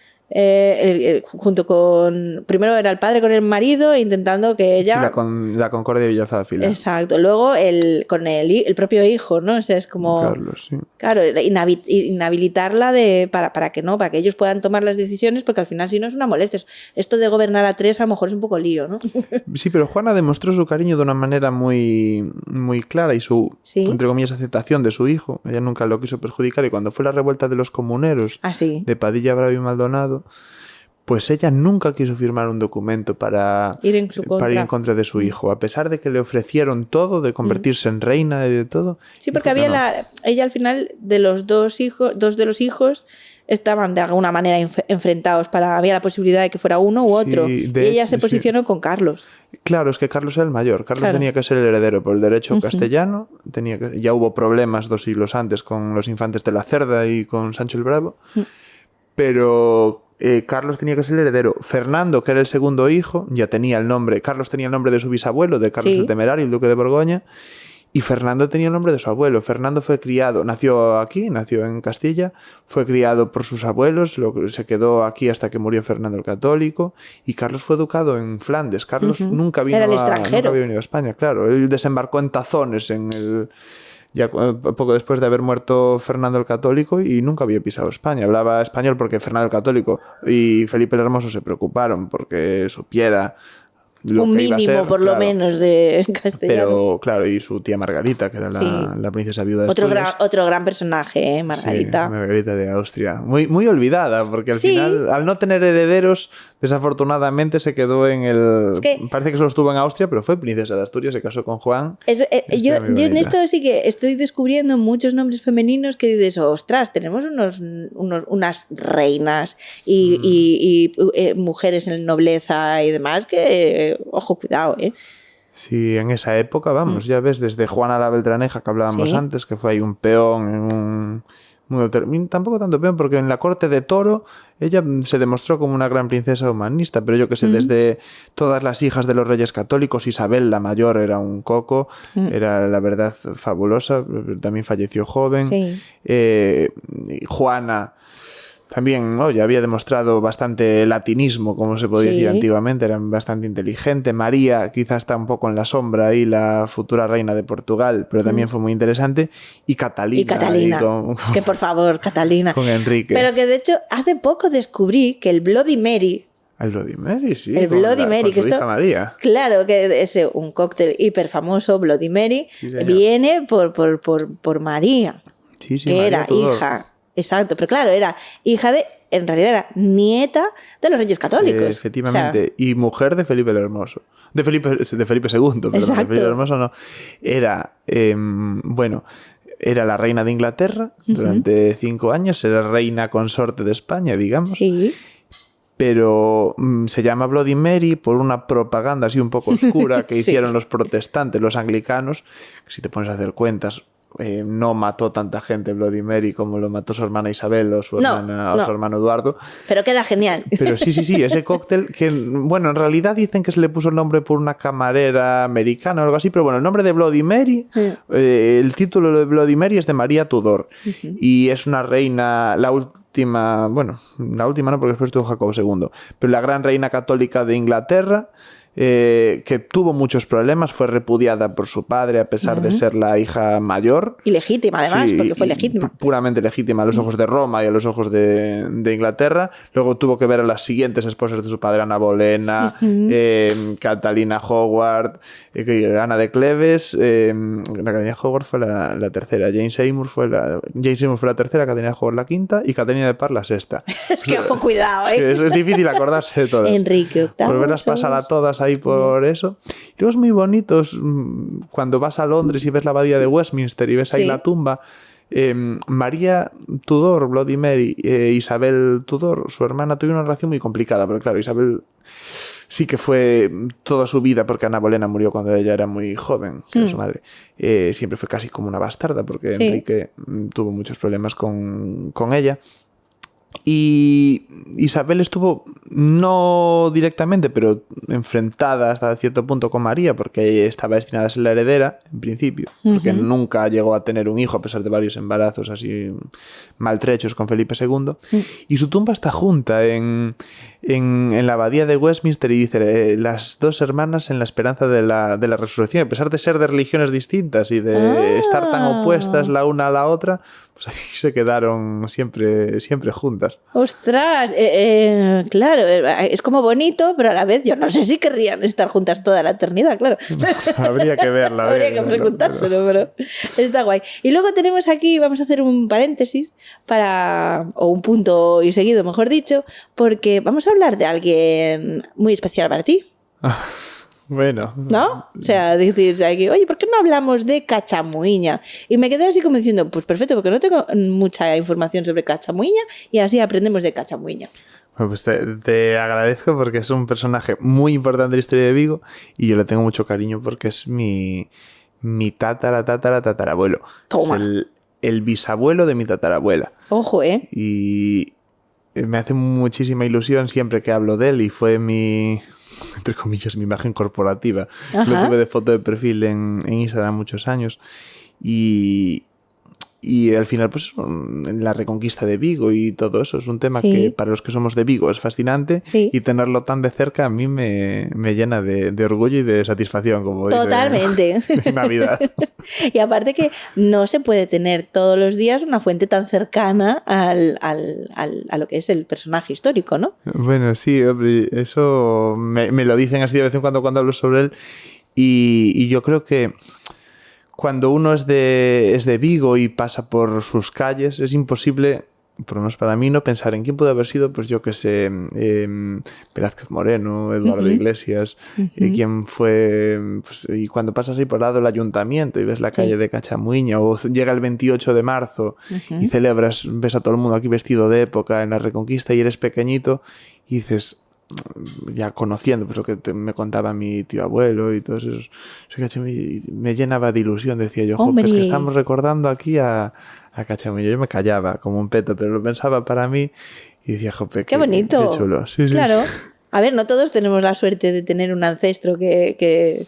junto con... Primero era el padre con el marido intentando que ella... la Concordia de Villafáfila. Exacto. Luego con el propio hijo, ¿no? O sea, es como... Carlos, sí. Claro, inhabilitarla para que ellos puedan tomar las decisiones, porque al final si no es una molestia. Esto de gobernar a 3 a lo mejor es un poco lío, ¿no? Sí, pero Juana demostró su cariño de una manera muy, muy clara y su, entre comillas, aceptación de su hijo. Ella nunca lo quiso perjudicar, y cuando fue la revuelta de los comuneros de Padilla, Bravo y Maldonado, pues ella nunca quiso firmar un documento para ir en contra de su hijo, a pesar de que le ofrecieron todo, de convertirse en reina y de todo. Sí, porque ella al final de los dos de los hijos estaban de alguna manera enfrentados, había la posibilidad de que fuera uno u otro, y ella se posicionó con Carlos. Claro, es que Carlos era el mayor. Carlos tenía que ser el heredero por el derecho castellano. Ya hubo problemas 2 siglos antes con los infantes de la Cerda y con Sancho el Bravo, pero Carlos tenía que ser el heredero. Fernando, que era el segundo hijo, ya tenía el nombre. Carlos tenía el nombre de su bisabuelo, de Carlos el Temerario, el duque de Borgoña. Y Fernando tenía el nombre de su abuelo. Fernando fue criado, nació aquí, nació en Castilla, fue criado por sus abuelos, se quedó aquí hasta que murió Fernando el Católico, y Carlos fue educado en Flandes. Carlos nunca vino Era el extranjero. nunca había venido a España, claro. Él desembarcó en Tazones ya poco después de haber muerto Fernando el Católico, y nunca había pisado España. Hablaba español porque Fernando el Católico y Felipe el Hermoso se preocuparon porque supiera un mínimo, ser, por lo menos, de castellano. Pero, claro, y su tía Margarita, que era la princesa viuda de Asturias. Otro gran personaje, Margarita. Sí, Margarita de Austria. Muy, muy olvidada, porque al final, al no tener herederos, desafortunadamente se quedó en el... Parece que solo estuvo en Austria, pero fue princesa de Asturias, se casó con Juan. Yo en esto sí que estoy descubriendo muchos nombres femeninos que dices, ostras, tenemos unas reinas y mujeres en nobleza y demás que... Ojo, cuidado, ¿eh? Sí, en esa época, vamos, ya ves, desde Juana la Beltraneja que hablábamos antes, que fue ahí un peón, tampoco tanto peón, porque en la corte de Toro ella se demostró como una gran princesa humanista, pero yo que sé, desde todas las hijas de los reyes católicos, Isabel la mayor era un coco, era la verdad fabulosa, también falleció joven. Juana... También ya había demostrado bastante latinismo, como se podía decir antiguamente, era bastante inteligente. María quizás está un poco en la sombra ahí, la futura reina de Portugal, pero también fue muy interesante. Y Catalina. Es que por favor, Catalina. Con Enrique. Pero que de hecho hace poco descubrí que el Bloody Mary... El Bloody Mary, sí. El Bloody Mary, que esto, María. Claro, que es un cóctel hiper famoso, Bloody Mary, viene por María, que María era Tudor. Hija... Exacto, pero claro, era hija en realidad era nieta de los reyes católicos. Efectivamente, o sea, y mujer de Felipe el Hermoso. De Felipe II, perdón, de Felipe el Hermoso no. Era, era la reina de Inglaterra durante 5 años, era reina consorte de España, digamos. Sí. Pero se llama Bloody Mary por una propaganda así un poco oscura que hicieron los protestantes, los anglicanos, que si te pones a hacer cuentas... no mató tanta gente Bloody Mary como lo mató su hermana Isabel o su hermano Eduardo. Pero queda genial. Pero sí, ese cóctel que, bueno, en realidad dicen que se le puso el nombre por una camarera americana o algo así, pero bueno, el nombre de Bloody Mary, el título de Bloody Mary es de María Tudor y es una reina, la última no, porque después estuvo Jacobo II, pero la gran reina católica de Inglaterra, que tuvo muchos problemas, fue repudiada por su padre a pesar de ser la hija mayor. Y legítima además, porque fue legítima. Puramente legítima a los ojos de Roma y a los ojos de Inglaterra. Luego tuvo que ver a las siguientes esposas de su padre, Ana Bolena, Catalina Howard, Ana de Cleves. La Catalina Howard fue la tercera, Jane Seymour fue la tercera, Catalina Howard la quinta y Catalina de Parr la sexta. Es que ojo, cuidado, es difícil acordarse de todas. Enrique VIII. Por verlas pasar a todas ahí por eso. Y luego es muy bonito cuando vas a Londres y ves la abadía de Westminster y ves ahí la tumba. María Tudor, Bloody Mary, Isabel Tudor, su hermana, tuvieron una relación muy complicada, pero claro, Isabel sí que fue toda su vida, porque Ana Bolena murió cuando ella era muy joven, que era su madre. Siempre fue casi como una bastarda, porque Enrique tuvo muchos problemas con ella. Y Isabel estuvo, no directamente, pero enfrentada hasta cierto punto con María, porque estaba destinada a ser la heredera, en principio, porque nunca llegó a tener un hijo, a pesar de varios embarazos así maltrechos con Felipe II. Y su tumba está junta en la abadía de Westminster y dice, las dos hermanas en la esperanza de la resurrección, a pesar de ser de religiones distintas y de estar tan opuestas la una a la otra, pues ahí se quedaron siempre juntas. ¡Ostras! Claro, es como bonito, pero a la vez yo no sé si querrían estar juntas toda la eternidad, claro. Habría que verla. Habría que preguntárselo, pero está guay. Y luego tenemos aquí, vamos a hacer un paréntesis, o un punto y seguido, mejor dicho, porque vamos a hablar de alguien muy especial para ti. Bueno. ¿No? O sea, decir aquí, oye, ¿por qué no hablamos de Cachamuiña? Y me quedé así como diciendo, pues perfecto, porque no tengo mucha información sobre Cachamuiña y así aprendemos de Cachamuiña. Bueno, pues te agradezco porque es un personaje muy importante de la historia de Vigo y yo le tengo mucho cariño porque es mi tatarabuelo. Toma. Es el bisabuelo de mi tatarabuela. Ojo, Y me hace muchísima ilusión siempre que hablo de él y fue mi, entre comillas, mi imagen corporativa. Lo tuve de foto de perfil en Instagram muchos años y al final, pues, la reconquista de Vigo y todo eso es un tema que para los que somos de Vigo es fascinante y tenerlo tan de cerca a mí me llena de orgullo y de satisfacción, como Totalmente. dice Navidad. Y aparte que no se puede tener todos los días una fuente tan cercana a lo que es el personaje histórico, ¿no? Bueno, sí, hombre, eso me lo dicen así de vez en cuando hablo sobre él y yo creo que cuando uno es de Vigo y pasa por sus calles, es imposible, por lo menos para mí, no pensar en quién puede haber sido, pues yo que sé, Velázquez Moreno, Eduardo Iglesias, quién fue, pues, y cuando pasas ahí por lado el ayuntamiento y ves la calle de Cachamuiña, o llega el 28 de marzo y celebras, ves a todo el mundo aquí vestido de época en la Reconquista y eres pequeñito y dices, ya conociendo pues lo que me contaba mi tío abuelo y todo eso, me llenaba de ilusión, decía yo, es que estamos recordando aquí a Cachamillo. Yo me callaba como un peto, pero lo pensaba para mí y decía, jope, qué bonito, qué chulo. Sí, claro. A ver, no todos tenemos la suerte de tener un ancestro que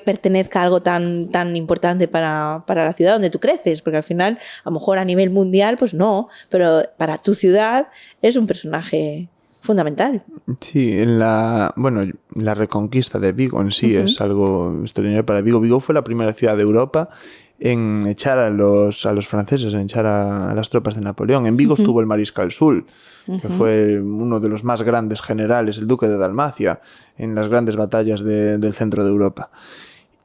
pertenezca a algo tan importante para la ciudad donde tú creces, porque al final, a lo mejor a nivel mundial, pues no, pero para tu ciudad es un personaje fundamental. Sí, la Reconquista de Vigo en sí es algo extraordinario para Vigo. Vigo fue la primera ciudad de Europa en echar a los franceses, en echar a las tropas de Napoleón. En Vigo estuvo el Mariscal Soult, que fue uno de los más grandes generales, el duque de Dalmacia, en las grandes batallas del centro de Europa.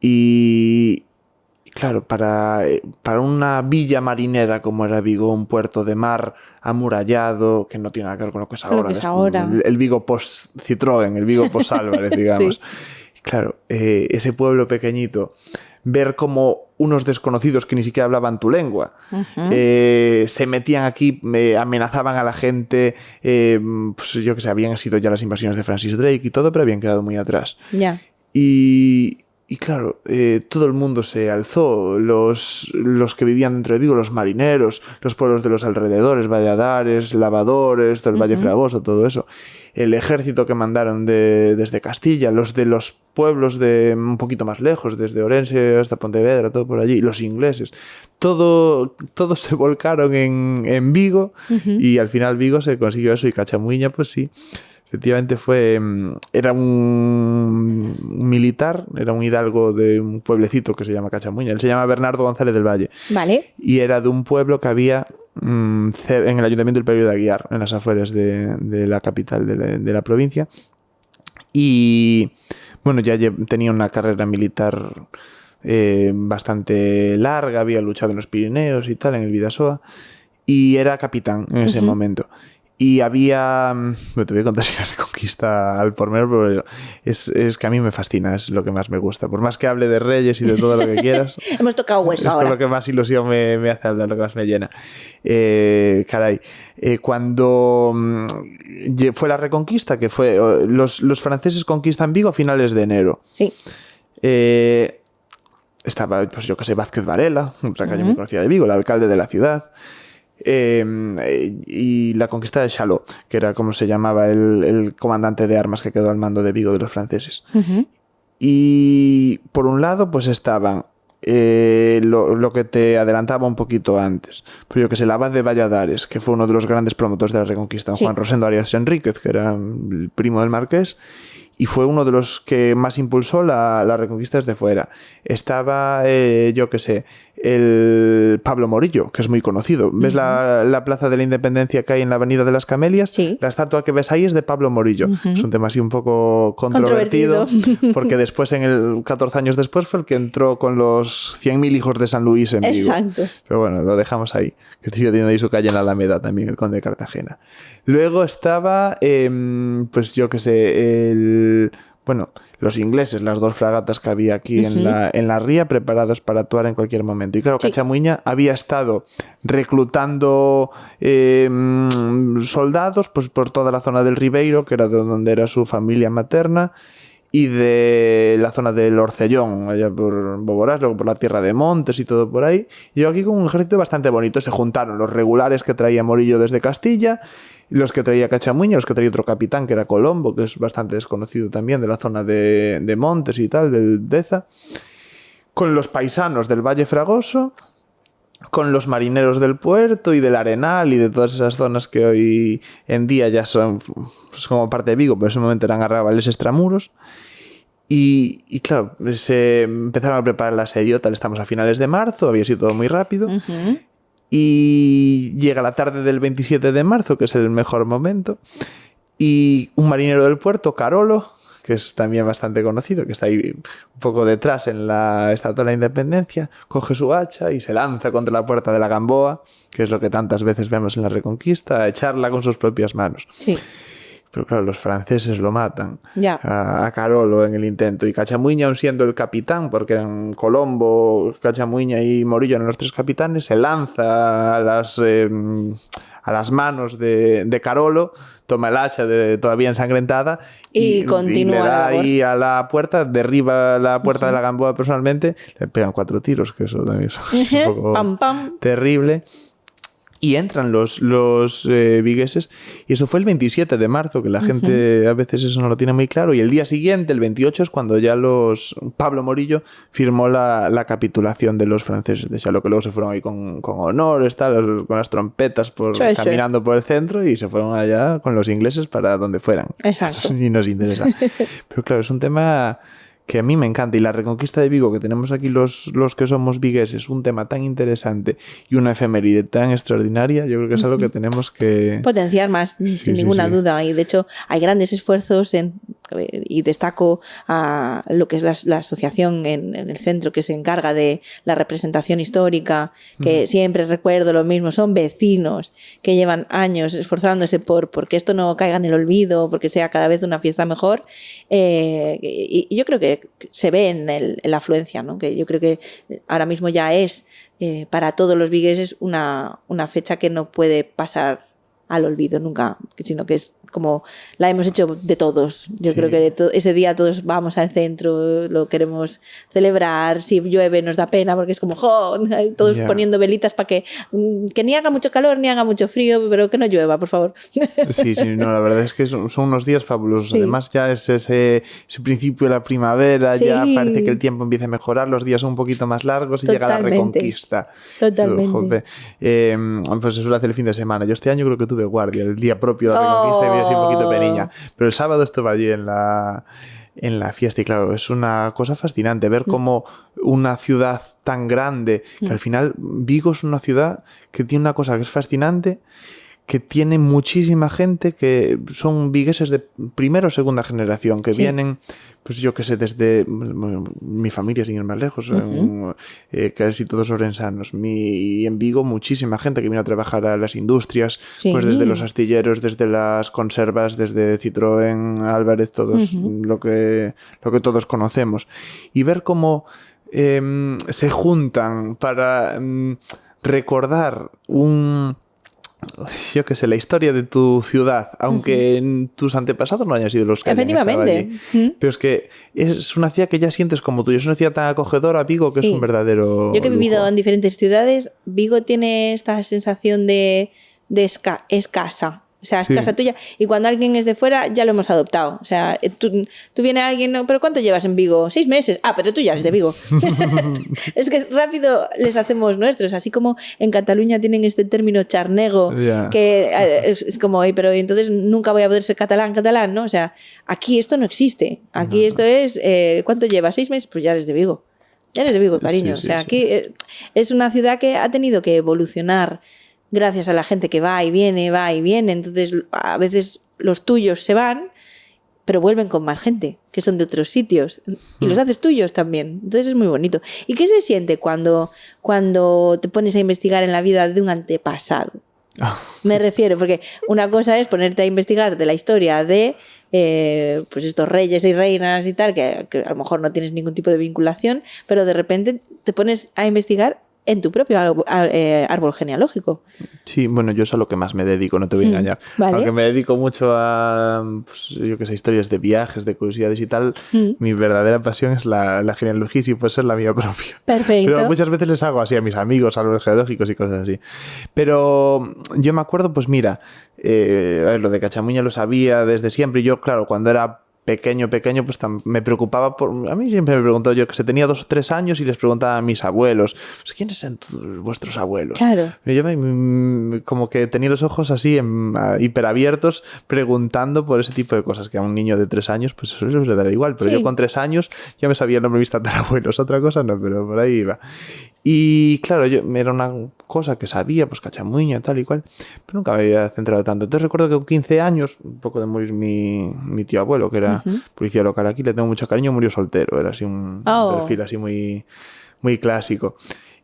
Y claro, para una villa marinera como era Vigo, un puerto de mar amurallado, que no tiene nada que ver con lo que es ahora. El Vigo post-Citroën, el Vigo post-Álvarez, digamos. Sí. Claro, ese pueblo pequeñito, ver cómo unos desconocidos que ni siquiera hablaban tu lengua se metían aquí, amenazaban a la gente, pues yo que sé, habían sido ya las invasiones de Francis Drake y todo, pero habían quedado muy atrás. Ya. Y claro, todo el mundo se alzó, los que vivían dentro de Vigo, los marineros, los pueblos de los alrededores, Valladares, Lavadores, todo el Valle Fragoso, todo eso. El ejército que mandaron desde Castilla, los de los pueblos de un poquito más lejos, desde Orense hasta Pontevedra, todo por allí, los ingleses. Todos se volcaron en Vigo y al final Vigo se consiguió eso y Cachamuiña, pues sí. Efectivamente era un militar, era un hidalgo de un pueblecito que se llama Cachamuiña. Él se llama Bernardo González del Valle. Vale. Y era de un pueblo que había en el ayuntamiento del Perio de Aguiar, en las afueras de la capital de la provincia. Y bueno, ya tenía una carrera militar bastante larga, había luchado en los Pirineos y tal, en el Bidasoa, y era capitán en ese momento. Y había... Bueno, te voy a contar si la Reconquista al pormenor, pero es que a mí me fascina, es lo que más me gusta. Por más que hable de reyes y de todo lo que quieras... Hemos tocado hueso ahora. Es lo que más ilusión me hace hablar, lo que más me llena. Cuando fue la Reconquista, que fue... Los franceses conquistan Vigo a finales de enero. Sí. Estaba, pues yo que sé, Vázquez Varela, otra calle muy conocida de Vigo, el alcalde de la ciudad. Y la conquista de Chalot, que era como se llamaba el comandante de armas que quedó al mando de Vigo de los franceses. Y por un lado pues estaban lo que te adelantaba un poquito antes, pues yo que sé, el abad de Valladares, que fue uno de los grandes promotores de la Reconquista, Juan Rosendo Arias Enríquez, que era el primo del marqués, y fue uno de los que más impulsó la Reconquista desde fuera. Estaba, yo que sé, el Pablo Morillo, que es muy conocido. ¿Ves la Plaza de la Independencia que hay en la Avenida de las Camelias? Sí. La estatua que ves ahí es de Pablo Morillo. Es un tema así un poco controvertido. Porque después, 14 años después, fue el que entró con los 100.000 hijos de San Luis en Vigo. Exacto. Pero bueno, lo dejamos ahí. Que sigue teniendo ahí su calle en la Alameda también, el conde de Cartagena. Luego estaba, pues yo que sé, los ingleses, las dos fragatas que había aquí en la ría, preparados para actuar en cualquier momento. Y claro, Cachamuiña había estado reclutando soldados pues por toda la zona del Ribeiro, que era donde era su familia materna, y de la zona del Orcellón, allá por Boborás, luego por la Tierra de Montes y todo por ahí. Y yo aquí con un ejército bastante bonito. Se juntaron los regulares que traía Morillo desde Castilla, los que traía Cachamuña, los que traía otro capitán que era Colombo, que es bastante desconocido también, de la zona de Montes y tal, del Deza, con los paisanos del Valle Fragoso, con los marineros del puerto y del Arenal y de todas esas zonas que hoy en día ya son pues, como parte de Vigo, pero en ese momento eran arrabales extramuros. Y claro, se empezaron a preparar el asedio, tal, estamos a finales de marzo, había sido todo muy rápido. Y llega la tarde del 27 de marzo, que es el mejor momento, y un marinero del puerto, Carolo, que es también bastante conocido, que está ahí un poco detrás en la Estatua de la Independencia, coge su hacha y se lanza contra la puerta de la Gamboa, que es lo que tantas veces vemos en la Reconquista, a echarla con sus propias manos. Sí. Pero claro, los franceses lo matan Ya. a Carolo en el intento. Y Cachamuña, aun siendo el capitán, porque eran Colombo, Cachamuña y Morillo eran los tres capitanes, se lanza a las manos de Carolo, toma el hacha todavía ensangrentada y continúa le da la labor. ahí a la puerta, derriba la puerta de la Gamboa personalmente, le pegan 4 tiros, que eso también es un poco Pam, pam. terrible. Y entran los vigueses, y eso fue el 27 de marzo, que la gente a veces eso no lo tiene muy claro, y el día siguiente, el 28, es cuando ya Pablo Morillo firmó la capitulación de los franceses de Xalo, que luego se fueron ahí con honores, tal, con las trompetas caminando por el centro, y se fueron allá con los ingleses para donde fueran. Exacto. Eso sí nos interesa. Pero claro, es un tema que a mí me encanta, y la Reconquista de Vigo, que tenemos aquí los que somos vigueses, un tema tan interesante y una efeméride tan extraordinaria, yo creo que es algo que tenemos que potenciar más, sin ninguna duda, y de hecho hay grandes esfuerzos y destaco a lo que es la asociación en el centro que se encarga de la representación histórica, que siempre recuerdo lo mismo, son vecinos que llevan años esforzándose porque esto no caiga en el olvido, porque sea cada vez una fiesta mejor, y yo creo que se ve en la afluencia, ¿no? Que yo creo que ahora mismo ya es para todos los vigueses una fecha que no puede pasar al olvido nunca, sino que es como la hemos hecho de todos. Yo creo que ese día todos vamos al centro, lo queremos celebrar. Si llueve nos da pena porque es como todos poniendo velitas para que ni haga mucho calor ni haga mucho frío, pero que no llueva, por favor. Sí, no, la verdad es que son unos días fabulosos. Sí. Además ya es ese principio de la primavera, ya parece que el tiempo empieza a mejorar, los días son un poquito más largos y llega la Reconquista. Totalmente. Pues se suele hacer el fin de semana. Yo este año creo que tuve guardia, el día propio de la Reconquista, y así un poquito periña. Pero el sábado estuve allí en la fiesta y claro, es una cosa fascinante ver cómo una ciudad tan grande, que al final Vigo es una ciudad que tiene una cosa que es fascinante, que tiene muchísima gente que son vigueses de primera o segunda generación, que vienen, pues yo que sé, desde mi familia, sin ir más lejos, casi todos orensanos. Y en Vigo muchísima gente que viene a trabajar a las industrias, pues desde los astilleros, desde las conservas, desde Citroën, Álvarez, todos lo que todos conocemos. Y ver cómo se juntan para recordar yo qué sé, la historia de tu ciudad, aunque tus antepasados no hayan sido los que hayan estado allí. Pero es que es una ciudad que ya sientes como tuya, es una ciudad tan acogedora, Vigo, que es un verdadero Yo que he vivido lujo. En diferentes ciudades, Vigo tiene esta sensación de es casa. O sea, es casa tuya. Y cuando alguien es de fuera, ya lo hemos adoptado. O sea, tú viene alguien, ¿no? ¿Pero cuánto llevas en Vigo? 6 meses. Ah, pero tú ya eres de Vigo. Es que rápido les hacemos nuestros. Así como en Cataluña tienen este término charnego, que es como, pero entonces nunca voy a poder ser catalán, ¿no? O sea, aquí esto no existe. Aquí esto es, ¿cuánto llevas? 6 meses. Pues ya eres de Vigo. Ya eres de Vigo, cariño. O sea, aquí es una ciudad que ha tenido que evolucionar gracias a la gente que va y viene. Entonces, a veces los tuyos se van, pero vuelven con más gente, que son de otros sitios. Y los haces tuyos también. Entonces es muy bonito. ¿Y qué se siente cuando te pones a investigar en la vida de un antepasado? Me refiero, porque una cosa es ponerte a investigar de la historia de pues estos reyes y reinas y tal, que a lo mejor no tienes ningún tipo de vinculación, pero de repente te pones a investigar en tu propio árbol genealógico. Sí, bueno, yo es a lo que más me dedico, no te voy a engañar. Vale. Aunque me dedico mucho a, pues, yo qué sé, historias de viajes, de curiosidades y tal, mi verdadera pasión es la genealogía y si puede ser la mía propia. Perfecto. Pero muchas veces les hago así a mis amigos, árboles genealógicos y cosas así. Pero yo me acuerdo, pues mira, a ver, lo de Cachamuña lo sabía desde siempre. Y yo, claro, cuando era pequeño, pues me preocupaba por... A mí siempre me preguntó yo que se tenía 2 o 3 años y les preguntaba a mis abuelos, pues, ¿quiénes son vuestros abuelos? Claro. Y yo como que tenía los ojos así hiperabiertos preguntando por ese tipo de cosas que a un niño de 3 años pues eso le daría igual. Pero yo con 3 años ya me sabía el nombre de mis tatarabuelos. Otra cosa no, pero por ahí iba. Y claro, yo era una cosa que sabía, pues Cachamuña, tal y cual, pero nunca me había centrado tanto. Entonces recuerdo que con 15 años, un poco de morir mi tío abuelo, que era policía local aquí, le tengo mucho cariño, murió soltero, era así un perfil así muy, muy clásico.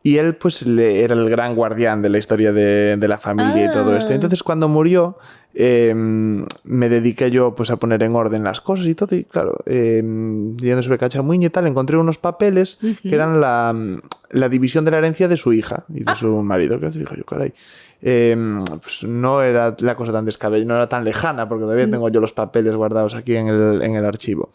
Y él, pues, era el gran guardián de la historia de la familia y todo esto. Entonces, cuando murió, me dediqué yo, pues, a poner en orden las cosas y todo. Y, claro, yendo sobre Cachamuña y tal, encontré unos papeles que eran la división de la herencia de su hija y de su marido. Que dije yo, caray. Pues no era la cosa tan descabellada, no era tan lejana, porque todavía tengo yo los papeles guardados aquí en el archivo.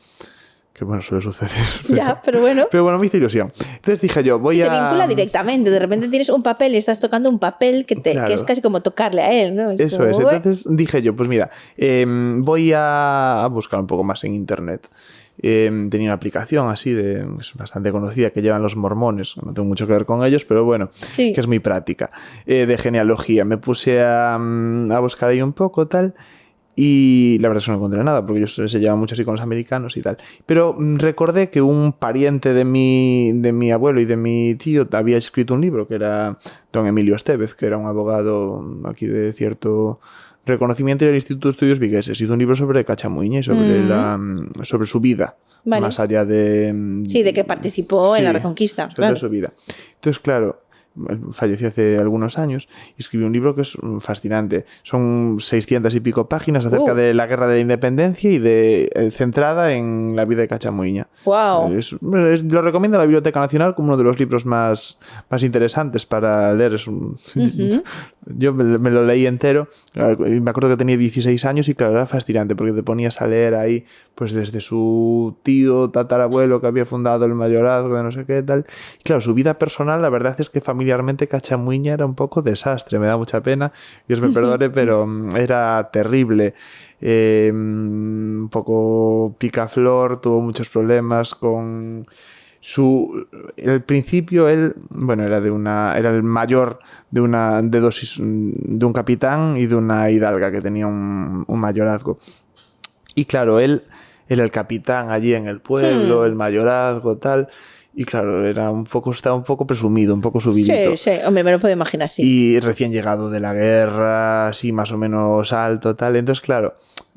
Que bueno, suele suceder. Ya, pero bueno. Pero bueno, me hizo ilusión. Entonces dije yo, voy Te vincula directamente. De repente tienes un papel y estás tocando un papel que es casi como tocarle a él, ¿no? Eso es. Entonces dije yo, pues mira, voy a buscar un poco más en internet. Tenía una aplicación así, es bastante conocida, que llevan los mormones. No tengo mucho que ver con ellos, pero bueno, que es muy práctica. De genealogía. Me puse a buscar ahí un poco, tal... Y la verdad es que no encontré nada, porque ellos se llevan mucho así con los americanos y tal. Pero recordé que un pariente de mi abuelo y de mi tío había escrito un libro, que era don Emilio Estevez, que era un abogado aquí de cierto reconocimiento del Instituto de Estudios Vigueses. Hizo un libro sobre Cachamuña y sobre su vida, más allá de... Sí, de que participó en la Reconquista. Claro. De su vida. Entonces, claro... falleció hace algunos años y escribió un libro que es fascinante. Son 600 y pico páginas acerca de la Guerra de la Independencia y centrada en la vida de Cachamuña. Wow. Lo recomiendo a la Biblioteca Nacional como uno de los libros más interesantes para leer. Yo me lo leí entero. Me acuerdo que tenía 16 años y claro, era fascinante porque te ponías a leer ahí pues desde su tío, tatarabuelo que había fundado el mayorazgo de no sé qué tal. Y claro, su vida personal, la verdad es que familiarmente Cachamuña era un poco desastre, me da mucha pena, Dios me perdone, pero era terrible. Un poco picaflor, tuvo muchos problemas con... al principio él, bueno, era el mayor de un capitán y de una hidalga que tenía un mayorazgo. Y claro, él era el capitán allí en el pueblo, el mayorazgo, tal. Y claro, estaba un poco presumido, un poco subidito. Sí, hombre, me lo puedo imaginar, sí. Y recién llegado de la guerra, así más o menos alto, tal. Entonces, claro,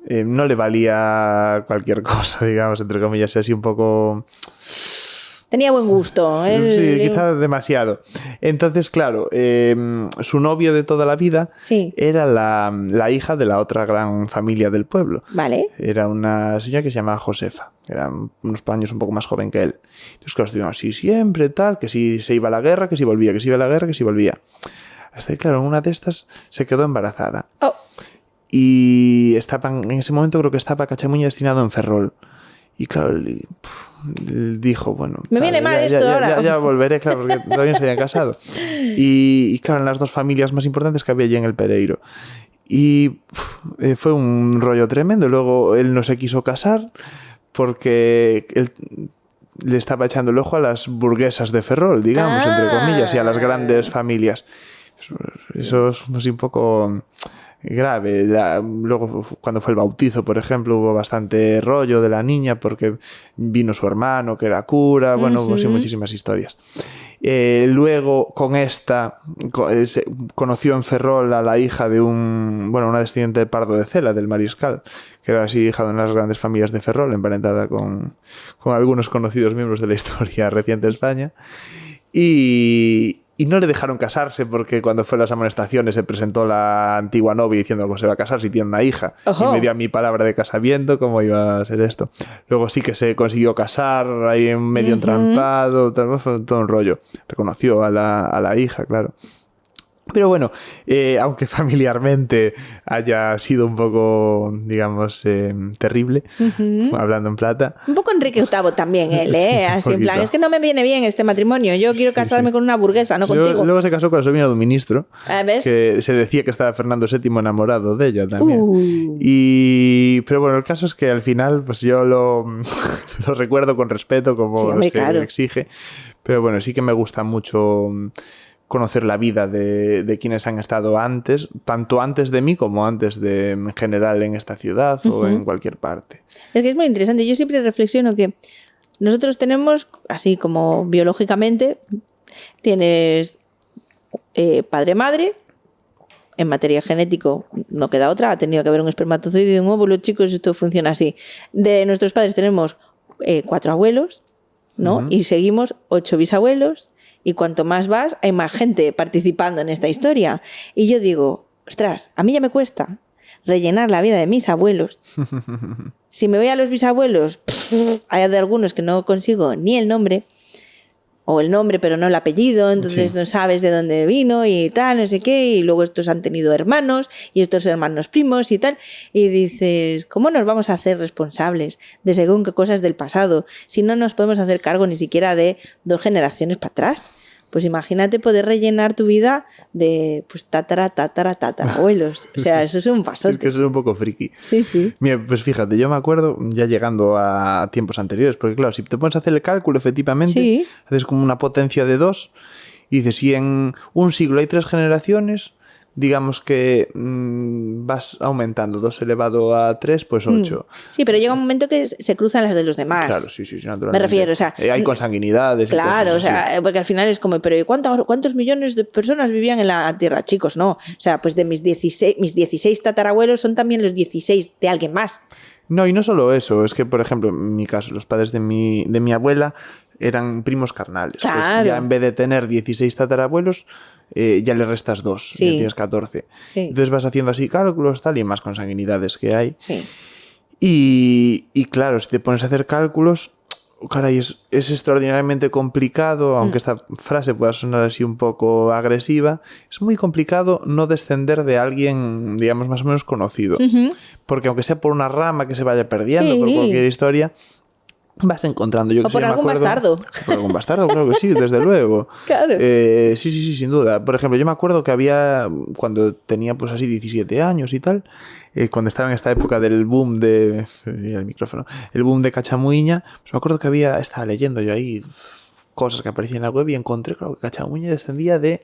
no le valía cualquier cosa, digamos, entre comillas, así un poco... Tenía buen gusto. Sí, quizá demasiado. Entonces, claro, su novio de toda la vida era la hija de la otra gran familia del pueblo. Vale. Era una señora que se llamaba Josefa. Era unos años un poco más joven que él. Entonces, claro, estuvieron así siempre, tal, que si se iba a la guerra, que si volvía, que si iba a la guerra, que si volvía. Hasta que, claro, en una de estas se quedó embarazada. Oh. Y en ese momento creo que estaba Cachamuña destinado en Ferrol. Y claro, dijo, bueno... Me viene mal esto ahora. Ya volveré, claro, porque todavía no se habían casado. Y claro, en las dos familias más importantes que había allí en el Pereiro. Y fue un rollo tremendo. Luego él no se quiso casar porque él le estaba echando el ojo a las burguesas de Ferrol, digamos, entre comillas, y a las grandes familias. Eso es así un poco... grave. Luego cuando fue el bautizo, por ejemplo, hubo bastante rollo de la niña porque vino su hermano que era cura, bueno, hubo muchísimas historias. Luego con esta conoció en Ferrol a la hija de una descendiente de Pardo de Cela, del mariscal, que era así hija de unas grandes familias de Ferrol, emparentada con algunos conocidos miembros de la historia reciente de España. Y Y no le dejaron casarse porque cuando fue a las amonestaciones se presentó la antigua novia diciendo que se va a casar si tiene una hija. Ojo. Y me dio a mi palabra de casamiento cómo iba a ser esto. Luego sí que se consiguió casar ahí en medio entrampado, fue todo un rollo. Reconoció a la hija, claro. Pero bueno, aunque familiarmente haya sido un poco, digamos, terrible, hablando en plata. Un poco Enrique VIII también él, Sí, así en plan, poquito. es que no me viene bien este matrimonio, yo quiero casarme con una burguesa, no contigo. Luego se casó con la sobrina de un ministro, ¿Ves? que se decía que estaba Fernando VII enamorado de ella también. Pero bueno, el caso es que al final pues yo lo recuerdo con respeto como Sí, hombre, se claro. exige. Pero bueno, sí que me gusta mucho conocer la vida de quienes han estado antes, tanto antes de mí como antes de en general en esta ciudad o en cualquier parte. Es que es muy interesante, yo siempre reflexiono que nosotros tenemos, así como biológicamente, tienes padre-madre. En materia genético no queda otra, ha tenido que haber un espermatozoide y un óvulo, chicos, esto funciona así. De nuestros padres tenemos 4 abuelos, ¿no? Y seguimos 8 bisabuelos, y cuanto más vas, hay más gente participando en esta historia. Y yo digo, ostras, a mí ya me cuesta rellenar la vida de mis abuelos. Si me voy a los bisabuelos, hay de algunos que no consigo ni el nombre, o el nombre pero no el apellido, entonces no sabes de dónde vino y tal, no sé qué, y luego estos han tenido hermanos y estos hermanos primos y tal, y dices, ¿cómo nos vamos a hacer responsables de según qué cosas del pasado si no nos podemos hacer cargo ni siquiera de 2 generaciones para atrás? Pues imagínate poder rellenar tu vida de pues tatarabuelos. O sea, eso es un pasote. Es que eso es un poco friki. Sí, sí. Mira, pues fíjate, yo me acuerdo ya llegando a tiempos anteriores, porque claro, si te pones a hacer el cálculo, efectivamente, Sí. haces como una potencia de 2 y dices, si en un siglo hay 3 generaciones, digamos que vas aumentando 2 elevado a 3, pues 8. Sí, pero llega un momento que se cruzan las de los demás. Claro, sí, naturalmente. Me refiero, o sea... hay consanguinidades y Claro, o cosas así. sea, porque al final es como, pero ¿y cuántos millones de personas vivían en la Tierra? Chicos, no. O sea, pues de mis 16 tatarabuelos son también los 16 de alguien más. No, y no solo eso, es que, por ejemplo, en mi caso, los padres de mi abuela eran primos carnales. Claro. Pues ya en vez de tener 16 tatarabuelos, ya le restas 2, Sí. ya tienes 14. Sí. Entonces vas haciendo así cálculos, tal, y más consanguinidades que hay. Sí. Y claro, si te pones a hacer cálculos, caray, es extraordinariamente complicado, aunque esta frase pueda sonar así un poco agresiva, es muy complicado no descender de alguien, digamos, más o menos conocido. Porque aunque sea por una rama que se vaya perdiendo, Sí. por cualquier historia, vas encontrando. O por algún bastardo. Por algún bastardo, claro que sí, desde luego. Claro. Sí, sin duda. Por ejemplo, yo me acuerdo que había, cuando tenía pues así 17 años y tal, cuando estaba en esta época del boom el boom de Cachamuiña, pues me acuerdo que estaba leyendo yo ahí cosas que aparecían en la web y encontré, claro, que Cachamuiña descendía de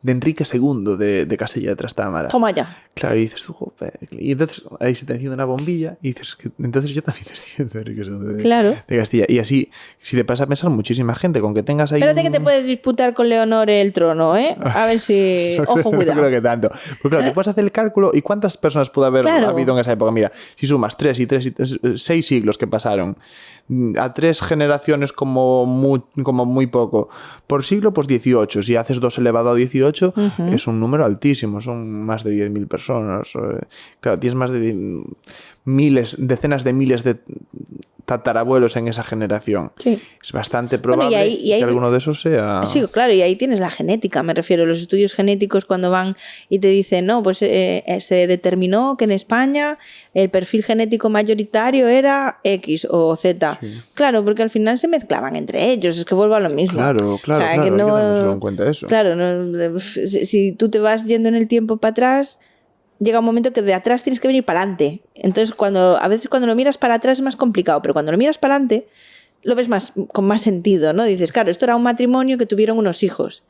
Enrique II de Castilla de Trastámara. Toma ya. Claro, y dices tú, joder. Y entonces ahí se te enciende una bombilla y dices, entonces yo también desciendo de Enrique II Claro. de Castilla. Y así, si te pasa a pensar, muchísima gente, con que tengas ahí... Espérate que te puedes disputar con Leonor el trono, ¿eh? A ver si... Ojo, No cuidado. creo que tanto. Pues claro, te puedes hacer el cálculo y cuántas personas pudo haber Claro. habido en esa época. Mira, si sumas 6 siglos que pasaron, a 3 generaciones como muy poco. Por siglo, pues 18. Si haces 2 elevado a 18, es un número altísimo. Son más de 10.000 personas. Claro, tienes más de decenas de miles de tatarabuelos en esa generación. Sí. Es bastante probable Bueno, y ahí- que alguno de esos sea... Sí, claro, y ahí tienes la genética, me refiero, los estudios genéticos cuando van y te dicen, no, pues se determinó que en España el perfil genético mayoritario era X o Z. Sí. Claro, porque al final se mezclaban entre ellos, es que vuelvo a lo mismo. Claro, O sea, que hay que tener en cuenta eso. Claro, no, si tú te vas yendo en el tiempo para atrás, llega un momento que de atrás tienes que venir para adelante. Entonces, a veces cuando lo miras para atrás es más complicado, pero cuando lo miras para adelante, lo ves con más sentido, ¿no? Dices, claro, esto era un matrimonio que tuvieron unos hijos.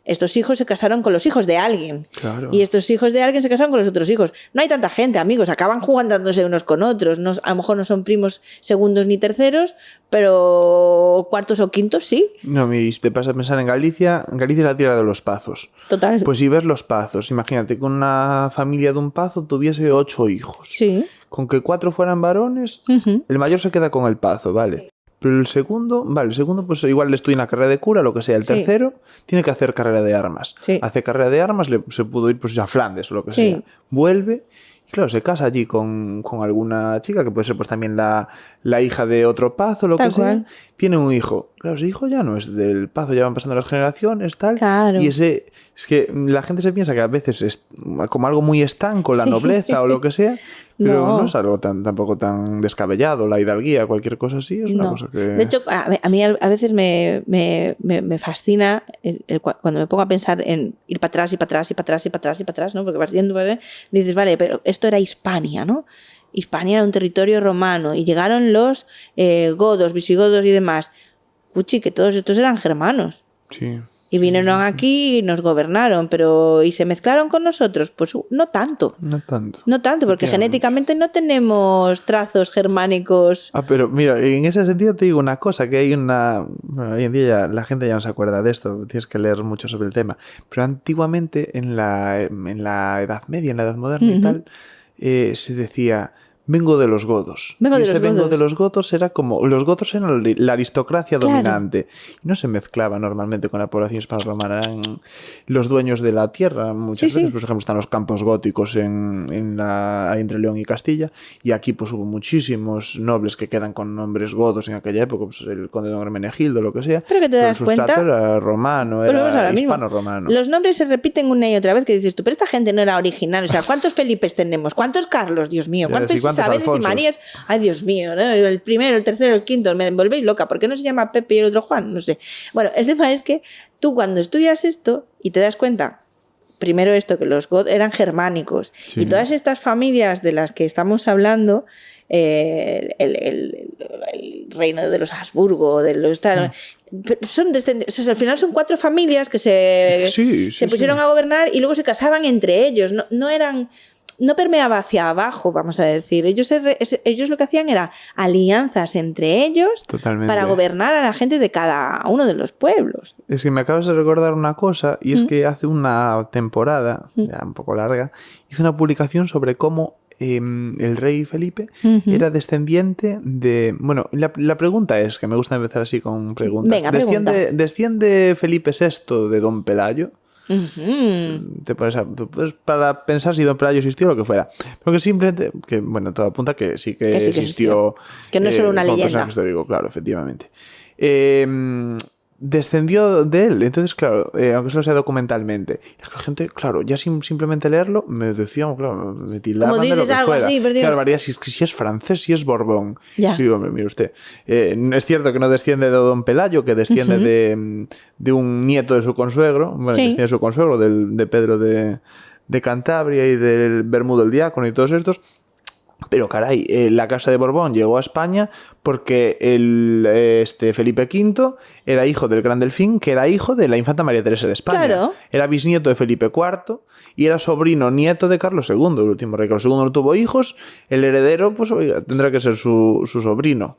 Estos hijos se casaron con los hijos de alguien. Claro. Y estos hijos de alguien se casaron con los otros hijos. No hay tanta gente, amigos. Acaban jugándose unos con otros. No, a lo mejor no son primos segundos ni terceros, pero cuartos o quintos sí. No, mira, si te pasas a pensar en Galicia es la tierra de los pazos. Total. Pues si ves los pazos, imagínate que una familia de un pazo tuviese 8 hijos. Sí. Con que 4 fueran varones, Ujú. el mayor se queda con el pazo, ¿vale? Pero el segundo pues igual le estudia una carrera de cura, lo que sea. El tercero tiene que hacer carrera de armas. Sí. Hace carrera de armas, se pudo ir pues a Flandes o lo que sea. Vuelve y claro, se casa allí con alguna chica que puede ser pues también la hija de otro Paz o lo Tal que sea. cual. Tiene un hijo. Claro, ese hijo ya no es del Paz, ya van pasando las generaciones, tal. Claro. Y es que la gente se piensa que a veces es como algo muy estanco, la nobleza o lo que sea, pero no es algo tampoco tan descabellado, la hidalguía, cualquier cosa así, es una cosa que... De hecho, a mí a veces me fascina cuando me pongo a pensar en ir para atrás y para atrás y para atrás y para atrás y para atrás, ¿no? Porque vas yendo, ¿vale? Dices, vale, pero esto era Hispania, ¿no? Hispania era un territorio romano y llegaron los godos, visigodos y demás. Cuchi, que todos estos eran germanos. Sí. Y vinieron aquí y nos gobernaron, pero ¿y se mezclaron con nosotros? Pues no tanto. No tanto, porque genéticamente no tenemos trazos germánicos. Pero mira, en ese sentido te digo una cosa, que hay una... Bueno, hoy en día la gente ya no se acuerda de esto, tienes que leer mucho sobre el tema. Pero antiguamente, en la Edad Media, en la Edad Moderna y tal, se decía... Vengo de los godos. Vengo de los godos era como... Los godos eran la aristocracia dominante. Y no se mezclaba normalmente con la población hispano-romana. Eran los dueños de la tierra. Muchas veces, por ejemplo, están los campos góticos entre León y Castilla. Y aquí pues hubo muchísimos nobles que quedan con nombres godos en aquella época. Pues el conde don Hermenegildo, lo que sea. Pero que te das cuenta... era romano, era hispano-romano. Los nombres se repiten una y otra vez que dices tú, pero esta gente no era original. O sea, ¿cuántos Felipes tenemos? ¿Cuántos Carlos? Dios mío. ¿Cuántos Isabeles y Marías? Ay, Dios mío, ¿no? El primero, el tercero, el quinto, me volvéis loca. ¿Por qué no se llama Pepe y el otro Juan? No sé. Bueno, el tema es que tú cuando estudias esto y te das cuenta, primero esto, que los godos eran germánicos y todas estas familias de las que estamos hablando, el reino de los Habsburgo, de los son descendientes, o sea, al final son 4 familias que se pusieron a gobernar y luego se casaban entre ellos. No eran... No permeaba hacia abajo, vamos a decir. Ellos lo que hacían era alianzas entre ellos para gobernar a la gente de cada uno de los pueblos. Es que me acabas de recordar una cosa, y es que hace una temporada, ya un poco larga, hice una publicación sobre cómo el rey Felipe era descendiente de... Bueno, la pregunta es, que me gusta empezar así con preguntas. Venga, ¿Desciende Felipe VI de Don Pelayo? Te pones para pensar si Don Pelayo existió o lo que fuera, pero que simplemente, que bueno, todo apunta que sí que existió, que no es solo una leyenda histórico, claro, efectivamente. Descendió de él, entonces claro, aunque solo sea documentalmente, la gente, claro, ya simplemente leerlo me decían, claro, me tildaban de lo que fuera. Así, claro, varía si es francés, si es Borbón. Y digo, mire usted, es cierto que no desciende de Don Pelayo, que desciende de un nieto de su consuegro, desciende de su consuegro, de Pedro de Cantabria y del Bermudo el Diácono y todos estos. Pero caray, la Casa de Borbón llegó a España porque Felipe V era hijo del Gran Delfín, que era hijo de la infanta María Teresa de España. Claro. Era bisnieto de Felipe IV y era sobrino nieto de Carlos II, el último rey. Carlos II no tuvo hijos, el heredero pues oiga, tendrá que ser su sobrino.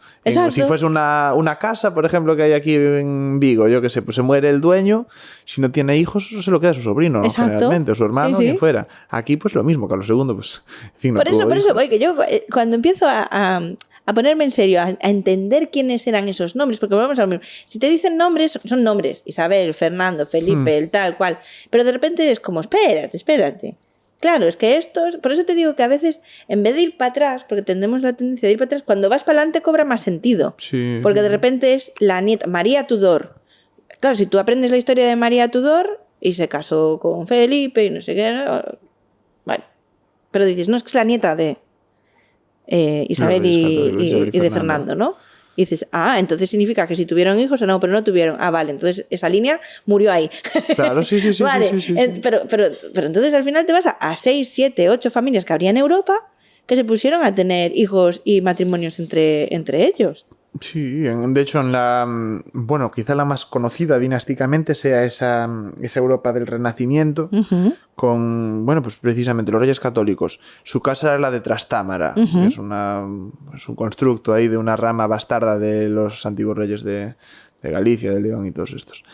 Si fuese una casa, por ejemplo, que hay aquí en Vigo, yo qué sé, pues se muere el dueño, si no tiene hijos se lo queda su sobrino, ¿no? Generalmente, o su hermano, quien fuera. Aquí pues lo mismo, Carlos II, pues en fin, no por eso voy, que yo cuando empiezo a ponerme en serio, a entender quiénes eran esos nombres, porque volvemos a lo mismo. Si te dicen nombres, son nombres, Isabel, Fernando, Felipe, el tal cual, pero de repente es como, espérate. Claro, es que estos, por eso te digo que a veces, en vez de ir para atrás, porque tenemos la tendencia de ir para atrás, cuando vas para adelante cobra más sentido. Sí. Porque de repente es la nieta, María Tudor. Claro, si tú aprendes la historia de María Tudor y se casó con Felipe y no sé qué, vale. Pero dices, no, es que es la nieta de Isabel y de Fernando, ¿no? Y dices, entonces significa que si tuvieron hijos o no, pero no tuvieron. Vale, entonces esa línea murió ahí. Claro, sí. Vale, sí. Pero entonces al final te vas a 6, 7, 8 familias que habría en Europa que se pusieron a tener hijos y matrimonios entre ellos. Sí, de hecho bueno, quizá la más conocida dinásticamente sea esa Europa del Renacimiento, con, bueno, pues precisamente los reyes católicos. Su casa era la de Trastámara, que es un constructo ahí de una rama bastarda de los antiguos reyes de Galicia, de León y todos estos.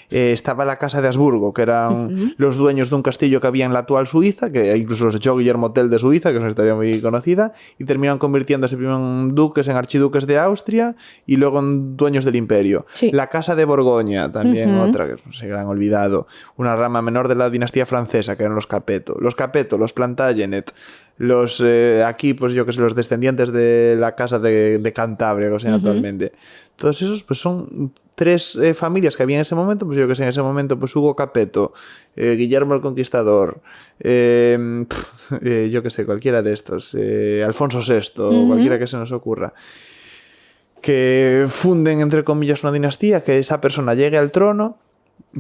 estaba la casa de Habsburgo, que eran los dueños de un castillo que había en la actual Suiza, que incluso los echó Guillermo Tell de Suiza, que es una historia muy conocida, y terminaron convirtiéndose primero en duques, en archiduques de Austria, y luego en dueños del imperio. Sí. La casa de Borgoña, también otra, que se han olvidado, una rama menor de la dinastía francesa, que eran los Capeto. Los Capeto, los Plantagenet, los aquí, pues yo que sé, los descendientes de la casa de Cantabria, que sean actualmente. Todos esos, pues son 3 familias que había en ese momento, pues yo que sé, en ese momento, pues Hugo Capeto, Guillermo el Conquistador, yo que sé, cualquiera de estos, Alfonso VI, cualquiera que se nos ocurra, que funden, entre comillas, una dinastía, que esa persona llegue al trono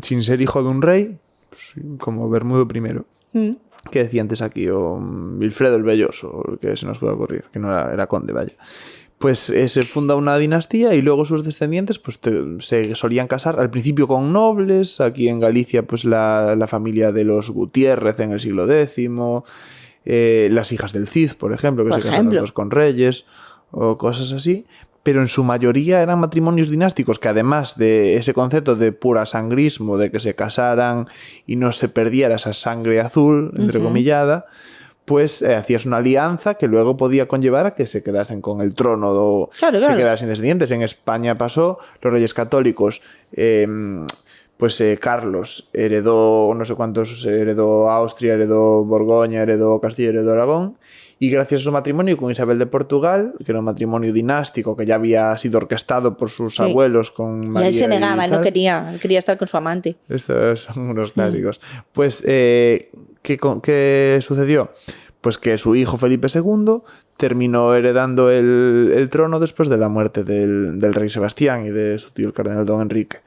sin ser hijo de un rey, pues, como Bermudo I. Que decía antes aquí, o Wilfredo el Belloso, o el que se nos puede ocurrir, que no era conde, vaya. Pues se funda una dinastía y luego sus descendientes pues se solían casar al principio con nobles, aquí en Galicia pues la familia de los Gutiérrez en el siglo X, las hijas del Cid, por ejemplo, que se casan los dos con reyes, o cosas así. Pero en su mayoría eran matrimonios dinásticos que además de ese concepto de pura sangrismo, de que se casaran y no se perdiera esa sangre azul, entrecomillada, pues hacías una alianza que luego podía conllevar a que se quedasen con el trono que quedaran sin descendientes. En España pasó, los reyes católicos, Carlos heredó no sé cuántos, heredó Austria, heredó Borgoña, heredó Castilla, heredó Aragón. Y gracias a su matrimonio con Isabel de Portugal, que era un matrimonio dinástico que ya había sido orquestado por sus abuelos con María. Y él se negaba, él no quería, él quería estar con su amante. Estos son unos clásicos. Pues, ¿qué sucedió? Pues que su hijo Felipe II terminó heredando el trono después de la muerte del rey Sebastián y de su tío el cardenal Don Enrique.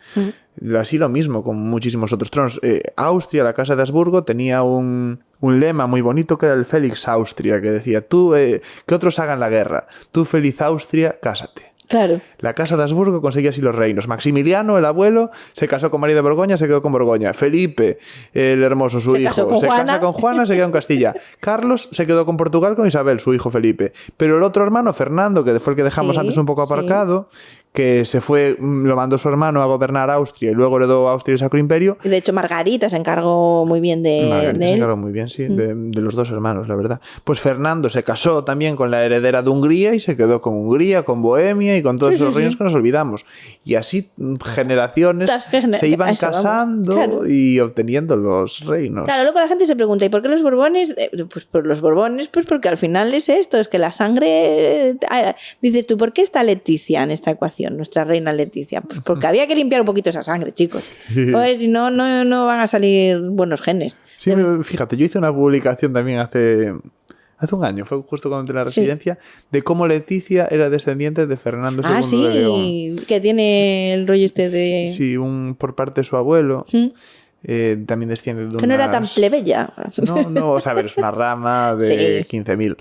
Así lo mismo con muchísimos otros tronos. Austria, la casa de Habsburgo, tenía un lema muy bonito que era el Félix Austria, que decía, tú, que otros hagan la guerra, tú feliz Austria, cásate. Claro. La casa de Habsburgo conseguía así los reinos. Maximiliano, el abuelo, se casó con María de Borgoña, se quedó con Borgoña. Felipe, el hermoso, su hijo, se casa con Juana, se quedó en Castilla. Carlos se quedó con Portugal con Isabel, su hijo Felipe. Pero el otro hermano, Fernando, que fue el que dejamos antes un poco aparcado, que se fue, lo mandó su hermano a gobernar Austria y luego heredó Austria y el Sacro Imperio. Y de hecho Margarita se encargó muy bien de él. Se encargó muy bien, sí, de los dos hermanos, la verdad. Pues Fernando se casó también con la heredera de Hungría y se quedó con Hungría, con Bohemia y con todos esos reinos que nos olvidamos. Y así generaciones se iban casando y obteniendo los reinos. Claro, luego la gente se pregunta, ¿y por qué los Borbones? Pues por los Borbones, pues porque al final es esto, es que la sangre... Dices tú, ¿por qué está Leticia en esta ecuación? Nuestra reina Leticia, pues porque había que limpiar un poquito esa sangre, chicos, pues si no van a salir buenos genes. Sí, fíjate, yo hice una publicación también hace un año, fue justo cuando entré en la residencia, de cómo Leticia era descendiente de Fernando II de León. Que tiene el rollo este de... Sí, por parte de su abuelo. También desciende de que no era tan plebeya. No, o sea, a ver, es una rama de 15.000.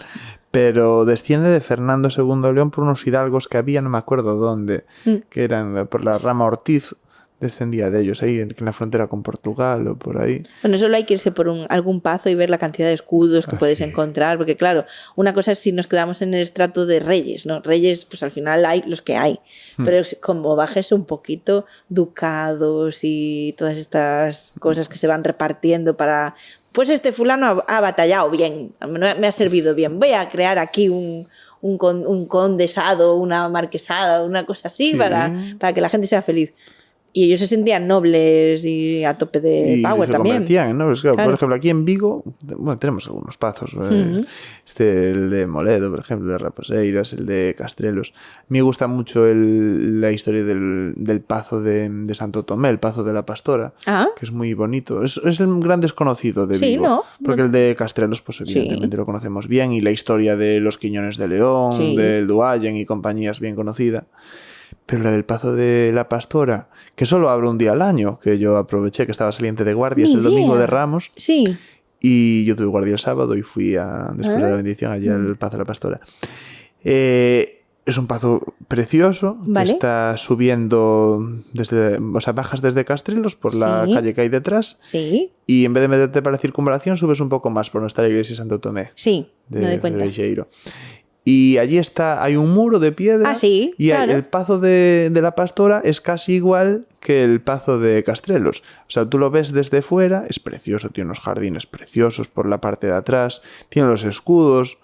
Pero desciende de Fernando II de León por unos hidalgos que había, no me acuerdo dónde, que eran por la rama Ortiz, descendía de ellos, ahí en la frontera con Portugal o por ahí. Bueno, solo hay que irse por algún pazo y ver la cantidad de escudos que puedes encontrar, porque claro, una cosa es si nos quedamos en el estrato de reyes, ¿no? Reyes, pues al final hay los que hay, pero como bajes un poquito, ducados y todas estas cosas que se van repartiendo para... Pues este fulano ha batallado bien, me ha servido bien, voy a crear aquí un condesado, una marquesada, una cosa así para que la gente sea feliz. Y ellos se sentían nobles y a tope de power también. ¿No? Pues claro. Por ejemplo, aquí en Vigo, bueno, tenemos algunos pazos. El de Moledo, por ejemplo, de Raposeiras, el de Castrelos. A mí me gusta mucho la historia del pazo de Santo Tomé, el pazo de la Pastora, que es muy bonito. Es el gran desconocido de Vigo. ¿No? Porque el de Castrelos, pues evidentemente lo conocemos bien. Y la historia de los Quiñones de León, del Duayen y compañías bien conocida. Pero la del Pazo de la Pastora, que solo abre un día al año, que yo aproveché que estaba saliente de guardia, es el domingo de Ramos. Sí. Y yo tuve guardia el sábado y fui después de la bendición allí al Pazo de la Pastora. Es un pazo precioso, que está subiendo bajas desde Castrelos por la calle que hay detrás. Sí. Y en vez de meterte para la circunvalación, subes un poco más por nuestra iglesia Santo Tomé. Sí, me doy cuenta. Freixeiro. Y allí hay un muro de piedra. Ah, sí, y claro. el Pazo de la Pastora es casi igual que el Pazo de Castrelos. O sea, tú lo ves desde fuera, es precioso, tiene unos jardines preciosos por la parte de atrás, tiene los escudos,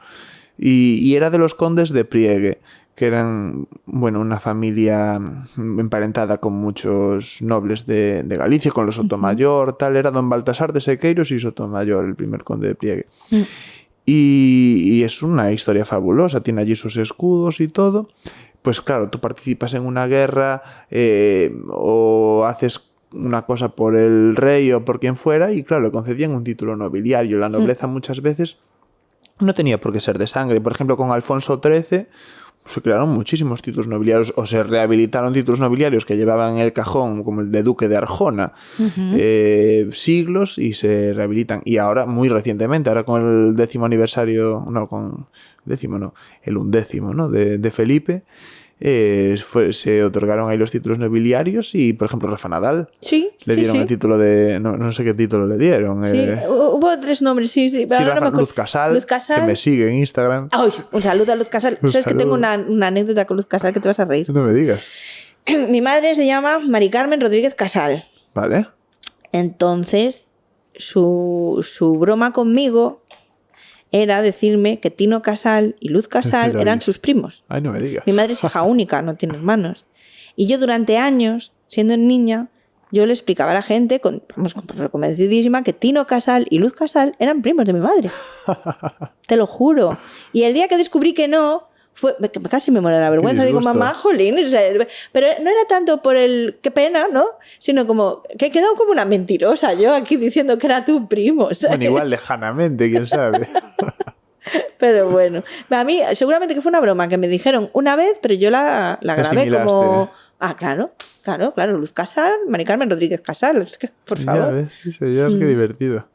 y era de los condes de Priegue, que eran, bueno, una familia emparentada con muchos nobles de Galicia, con los Sotomayor, tal, era don Baltasar de Sequeiros y Sotomayor, el primer conde de Priegue. Y es una historia fabulosa, tiene allí sus escudos y todo. Pues claro, tú participas en una guerra o haces una cosa por el rey o por quien fuera y claro, le concedían un título nobiliario. La nobleza muchas veces no tenía por qué ser de sangre. Por ejemplo, con Alfonso XIII se crearon muchísimos títulos nobiliarios o se rehabilitaron títulos nobiliarios que llevaban en el cajón, como el de Duque de Arjona, siglos, y se rehabilitan. Y ahora, muy recientemente, ahora con el 10º aniversario, no, con el 10º no, el 11º, ¿no? de Felipe, se otorgaron ahí los títulos nobiliarios y, por ejemplo, Rafa Nadal le dieron el título de... No sé qué título le dieron. Sí, hubo 3 nombres, sí. Pero sí, no me Luz Casal, que me sigue en Instagram. Ay, un saludo a Luz Casal. Sabes que tengo una anécdota con Luz Casal que te vas a reír. No me digas. Mi madre se llama Mari Carmen Rodríguez Casal. Vale. Entonces, su broma conmigo era decirme que Tino Casal y Luz Casal eran sus primos. Ay, no me digas. Mi madre es hija única, no tiene hermanos. Y yo durante años, siendo niña, yo le explicaba a la gente, convencidísima, que Tino Casal y Luz Casal eran primos de mi madre. Te lo juro. Y el día que descubrí que no, casi me muero de la vergüenza. Digo, mamá, jolín. O sea, pero no era tanto por el qué pena, ¿no? Sino como que he quedado como una mentirosa yo aquí diciendo que era tu primo, ¿sabes? Bueno, igual lejanamente, quién sabe. Pero bueno, a mí seguramente que fue una broma que me dijeron una vez, pero yo la grabé como... Ah, claro, Luz Casal, Mari Carmen Rodríguez Casal, es que, por favor. Ya ves, sí señor, qué divertido.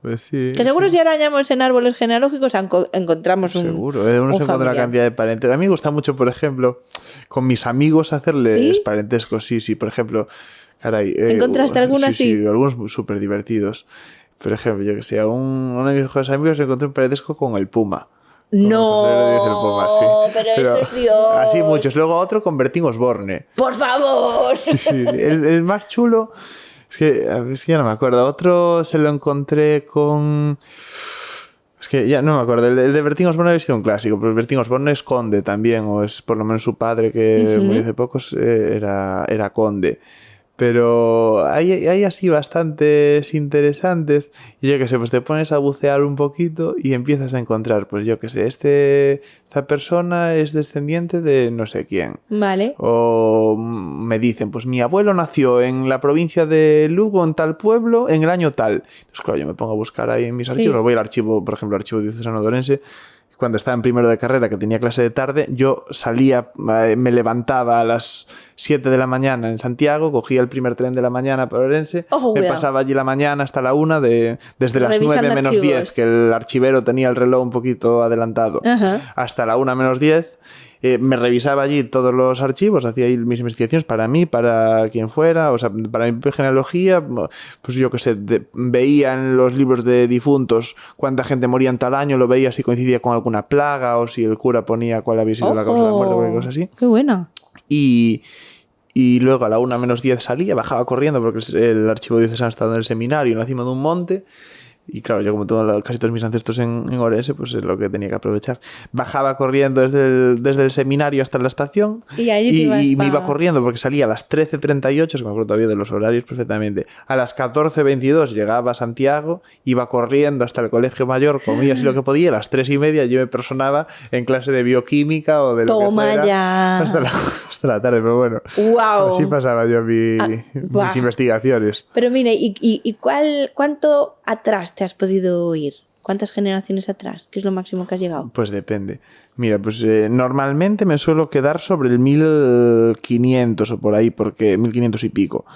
Pues sí. Que seguro si arañamos en árboles genealógicos encontramos un... Seguro, uno se encuentra una cantidad de parentes. A mí me gusta mucho, por ejemplo, con mis amigos hacerles parentescos. Sí, por ejemplo, caray. ¿Encontraste alguna así? Sí, algunos súper divertidos. Por ejemplo, yo que sé, uno de mis mejores amigos encontré un parentesco con el puma. No, pero eso es Dios. Así muchos. Luego otro con Bertín Osborne. ¡Por favor! Sí, el más chulo... Es que ya no me acuerdo. Otro se lo encontré con... Es que ya no me acuerdo. El de Bertín Osborne ha sido un clásico, pero Bertín Osborne es conde también, o es por lo menos su padre, que murió hace poco, era conde. Pero hay así bastantes interesantes. Y yo qué sé, pues te pones a bucear un poquito y empiezas a encontrar, pues yo qué sé, esta persona es descendiente de no sé quién. Vale. O me dicen, pues mi abuelo nació en la provincia de Lugo, en tal pueblo, en el año tal. Entonces, claro, yo me pongo a buscar ahí en mis archivos, o voy al archivo, por ejemplo, archivo diocesano de Orense. Cuando estaba en primero de carrera, que tenía clase de tarde, yo salía, me levantaba a las 7 de la mañana en Santiago, cogía el primer tren de la mañana para Orense, pasaba allí la mañana hasta la 1, desde las 9 menos 10, que el archivero tenía el reloj un poquito adelantado, hasta la 1 menos 10. Me revisaba allí todos los archivos, hacía ahí mis investigaciones para mí, para quien fuera, o sea, para mi genealogía, pues yo qué sé, veía en los libros de difuntos cuánta gente moría en tal año, lo veía si coincidía con alguna plaga o si el cura ponía cuál había sido la causa de la muerte o cualquier cosa así. ¡Qué buena! Y luego a la 1 menos 10 salía, bajaba corriendo porque el archivo diocesano estaba en el seminario, en la cima de un monte. Y claro, yo como tengo casi todos mis ancestros en Orense, pues es lo que tenía que aprovechar. Bajaba corriendo desde el seminario hasta la estación y me iba corriendo porque salía a las 13:38, que me acuerdo todavía de los horarios perfectamente. A las 14:22 llegaba a Santiago, iba corriendo hasta el colegio mayor, comía así lo que podía, a las 3:30 yo me personaba en clase de bioquímica o de lo que fuera. Ya. Hasta la tarde, pero bueno. ¡Wow! Así pasaba yo mis investigaciones. Pero mire, ¿y cuánto atrás te has podido ir? ¿Cuántas generaciones atrás? ¿Qué es lo máximo que has llegado? Pues depende. Mira, pues normalmente me suelo quedar sobre el 1500 o por ahí, porque 1500 y pico.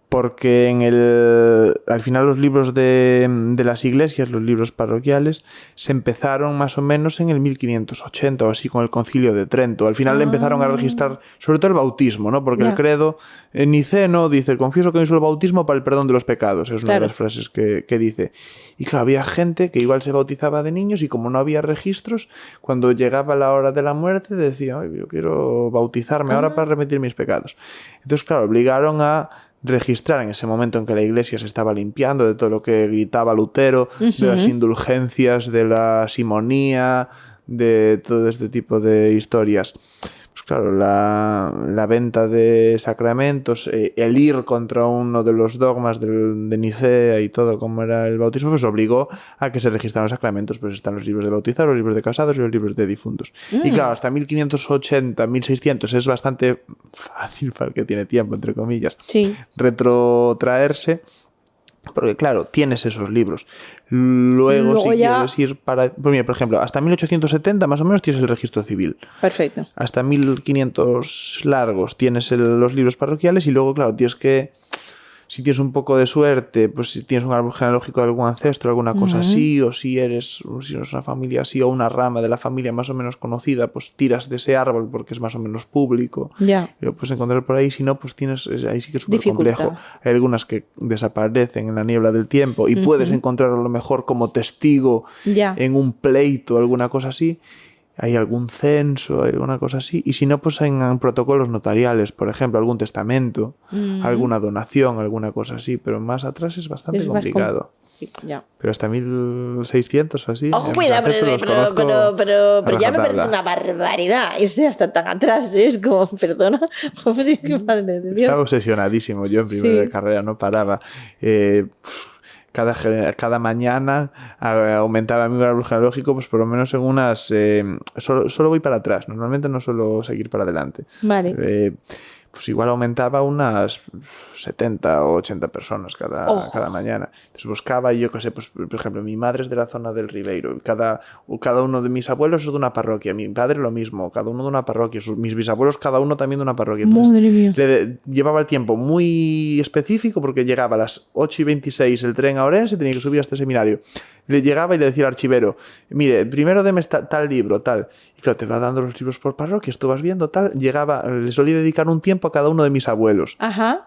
porque al final los libros de las iglesias, los libros parroquiales, se empezaron más o menos en el 1580 o así con el Concilio de Trento. Al final empezaron a registrar sobre todo el bautismo, ¿no? Porque el credo niceno dice: confieso que me hizo el bautismo para el perdón de los pecados. Es una de las frases que dice. Y claro, había gente que igual se bautizaba de niños y como no había registros, cuando llegaba la hora de la muerte decía: ay, yo quiero bautizarme ahora para remitir mis pecados. Entonces, claro, obligaron a registrar en ese momento en que la iglesia se estaba limpiando de todo lo que gritaba Lutero, de las indulgencias, de la simonía, de todo este tipo de historias. Pues claro, la venta de sacramentos, el ir contra uno de los dogmas de Nicea y todo, como era el bautismo, pues obligó a que se registraran los sacramentos. Pues están los libros de bautizar, los libros de casados y los libros de difuntos. Y claro, hasta 1580, 1600 es bastante fácil para el que tiene tiempo, entre comillas, retrotraerse. Porque claro, tienes esos libros. Luego si quieres ir para... Pues mira, por ejemplo, hasta 1870 más o menos tienes el registro civil. Perfecto. Hasta 1500 largos tienes los libros parroquiales y luego, claro, tienes que... Si tienes un poco de suerte, pues si tienes un árbol genealógico de algún ancestro, alguna cosa así, o si eres una familia así, o una rama de la familia más o menos conocida, pues tiras de ese árbol porque es más o menos público. Lo puedes encontrar por ahí, si no, pues ahí sí que es súper complejo. Hay algunas que desaparecen en la niebla del tiempo y puedes encontrar a lo mejor como testigo en un pleito o alguna cosa así. Hay algún censo, alguna cosa así. Y si no, pues en protocolos notariales, por ejemplo, algún testamento, alguna donación, alguna cosa así. Pero más atrás es bastante complicado. Pero hasta 1600 o así. Ojo, cuidado, pero ya me parece una barbaridad irse hasta tan atrás. Es como, perdona. Madre de Dios. Estaba obsesionadísimo yo en primero de carrera, no paraba. Cada mañana aumentaba mi árbol genealógico, pues por lo menos en unas... solo voy para atrás, normalmente no suelo seguir para adelante. Vale. Pues igual aumentaba unas 70 o 80 personas cada mañana. Entonces buscaba, y yo qué sé, pues por ejemplo, mi madre es de la zona del Ribeiro, cada uno de mis abuelos es de una parroquia, mi padre lo mismo, cada uno de una parroquia, mis bisabuelos cada uno también de una parroquia. Entonces, madre mía. Llevaba el tiempo muy específico porque llegaba a las 8:26 el tren a Orense, tenía que subir hasta el seminario. Le llegaba y le decía al archivero: mire, primero deme tal libro, tal. Y claro, te va dando los libros por parroquias, tú vas viendo, tal. Llegaba, le solía dedicar un tiempo a cada uno de mis abuelos. Ajá.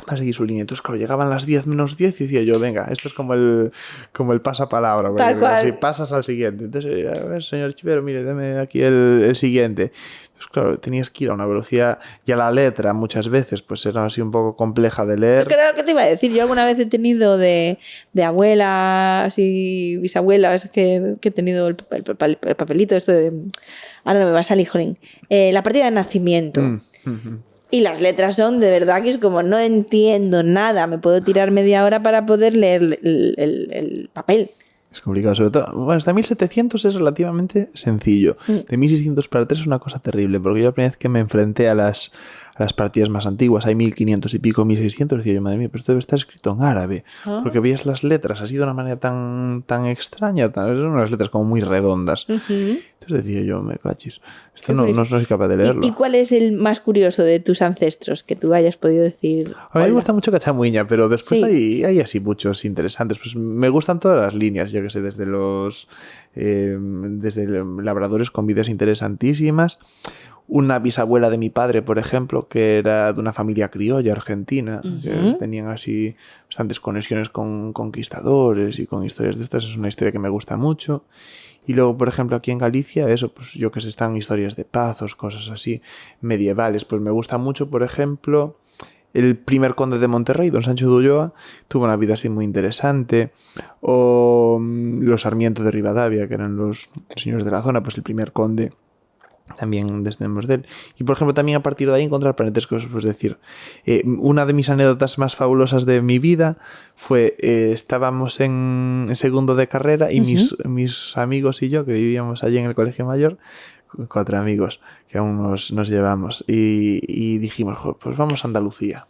Para seguir su línea. Entonces, claro, llegaban las 10 menos 10 y decía yo: venga, esto es como el pasapalabra. Tal cual. Así, pasas al siguiente. Entonces, a ver, señor archivero, mire, deme aquí el siguiente. Entonces, claro, tenías que ir a una velocidad, y a la letra muchas veces pues era así un poco compleja de leer. Es que era lo que te iba a decir. Yo alguna vez he tenido de abuelas y bisabuelas que he tenido el papelito esto de... Ahora no me va a salir, jolín. La partida de nacimiento. Y las letras son de verdad que es como no entiendo nada. Me puedo tirar media hora para poder leer el papel. Es complicado, sobre todo. Bueno, hasta 1700 es relativamente sencillo. De 1600 para atrás es una cosa terrible, porque yo la primera vez que me enfrenté a las partidas más antiguas, hay 1500 y pico, 1600, decía yo: madre mía, pero esto debe estar escrito en árabe. Porque veías las letras así de una manera tan extraña, son unas letras como muy redondas. Entonces decía yo: me cachis, esto no soy capaz de leerlo. ¿Y cuál es el más curioso de tus ancestros que tú hayas podido decir? A mí me gusta mucho Cachamuiña, pero después hay así muchos interesantes. Pues me gustan todas las líneas, yo que sé, desde labradores con vidas interesantísimas. Una bisabuela de mi padre, por ejemplo, que era de una familia criolla argentina, que tenían así bastantes conexiones con conquistadores y con historias de estas. Es una historia que me gusta mucho. Y luego, por ejemplo, aquí en Galicia, pues yo que sé, están historias de pazos, cosas así medievales. Pues me gusta mucho, por ejemplo, el primer conde de Monterrey, don Sancho de Ulloa, tuvo una vida así muy interesante. O los Sarmiento de Rivadavia, que eran los señores de la zona, pues el primer conde. También descendemos de él. Y por ejemplo, también a partir de ahí encontrar parentescos, pues decir, una de mis anécdotas más fabulosas de mi vida fue, estábamos en segundo de carrera y mis amigos y yo, que vivíamos allí en el colegio mayor, 4 amigos que aún nos llevamos, y dijimos: pues vamos a Andalucía,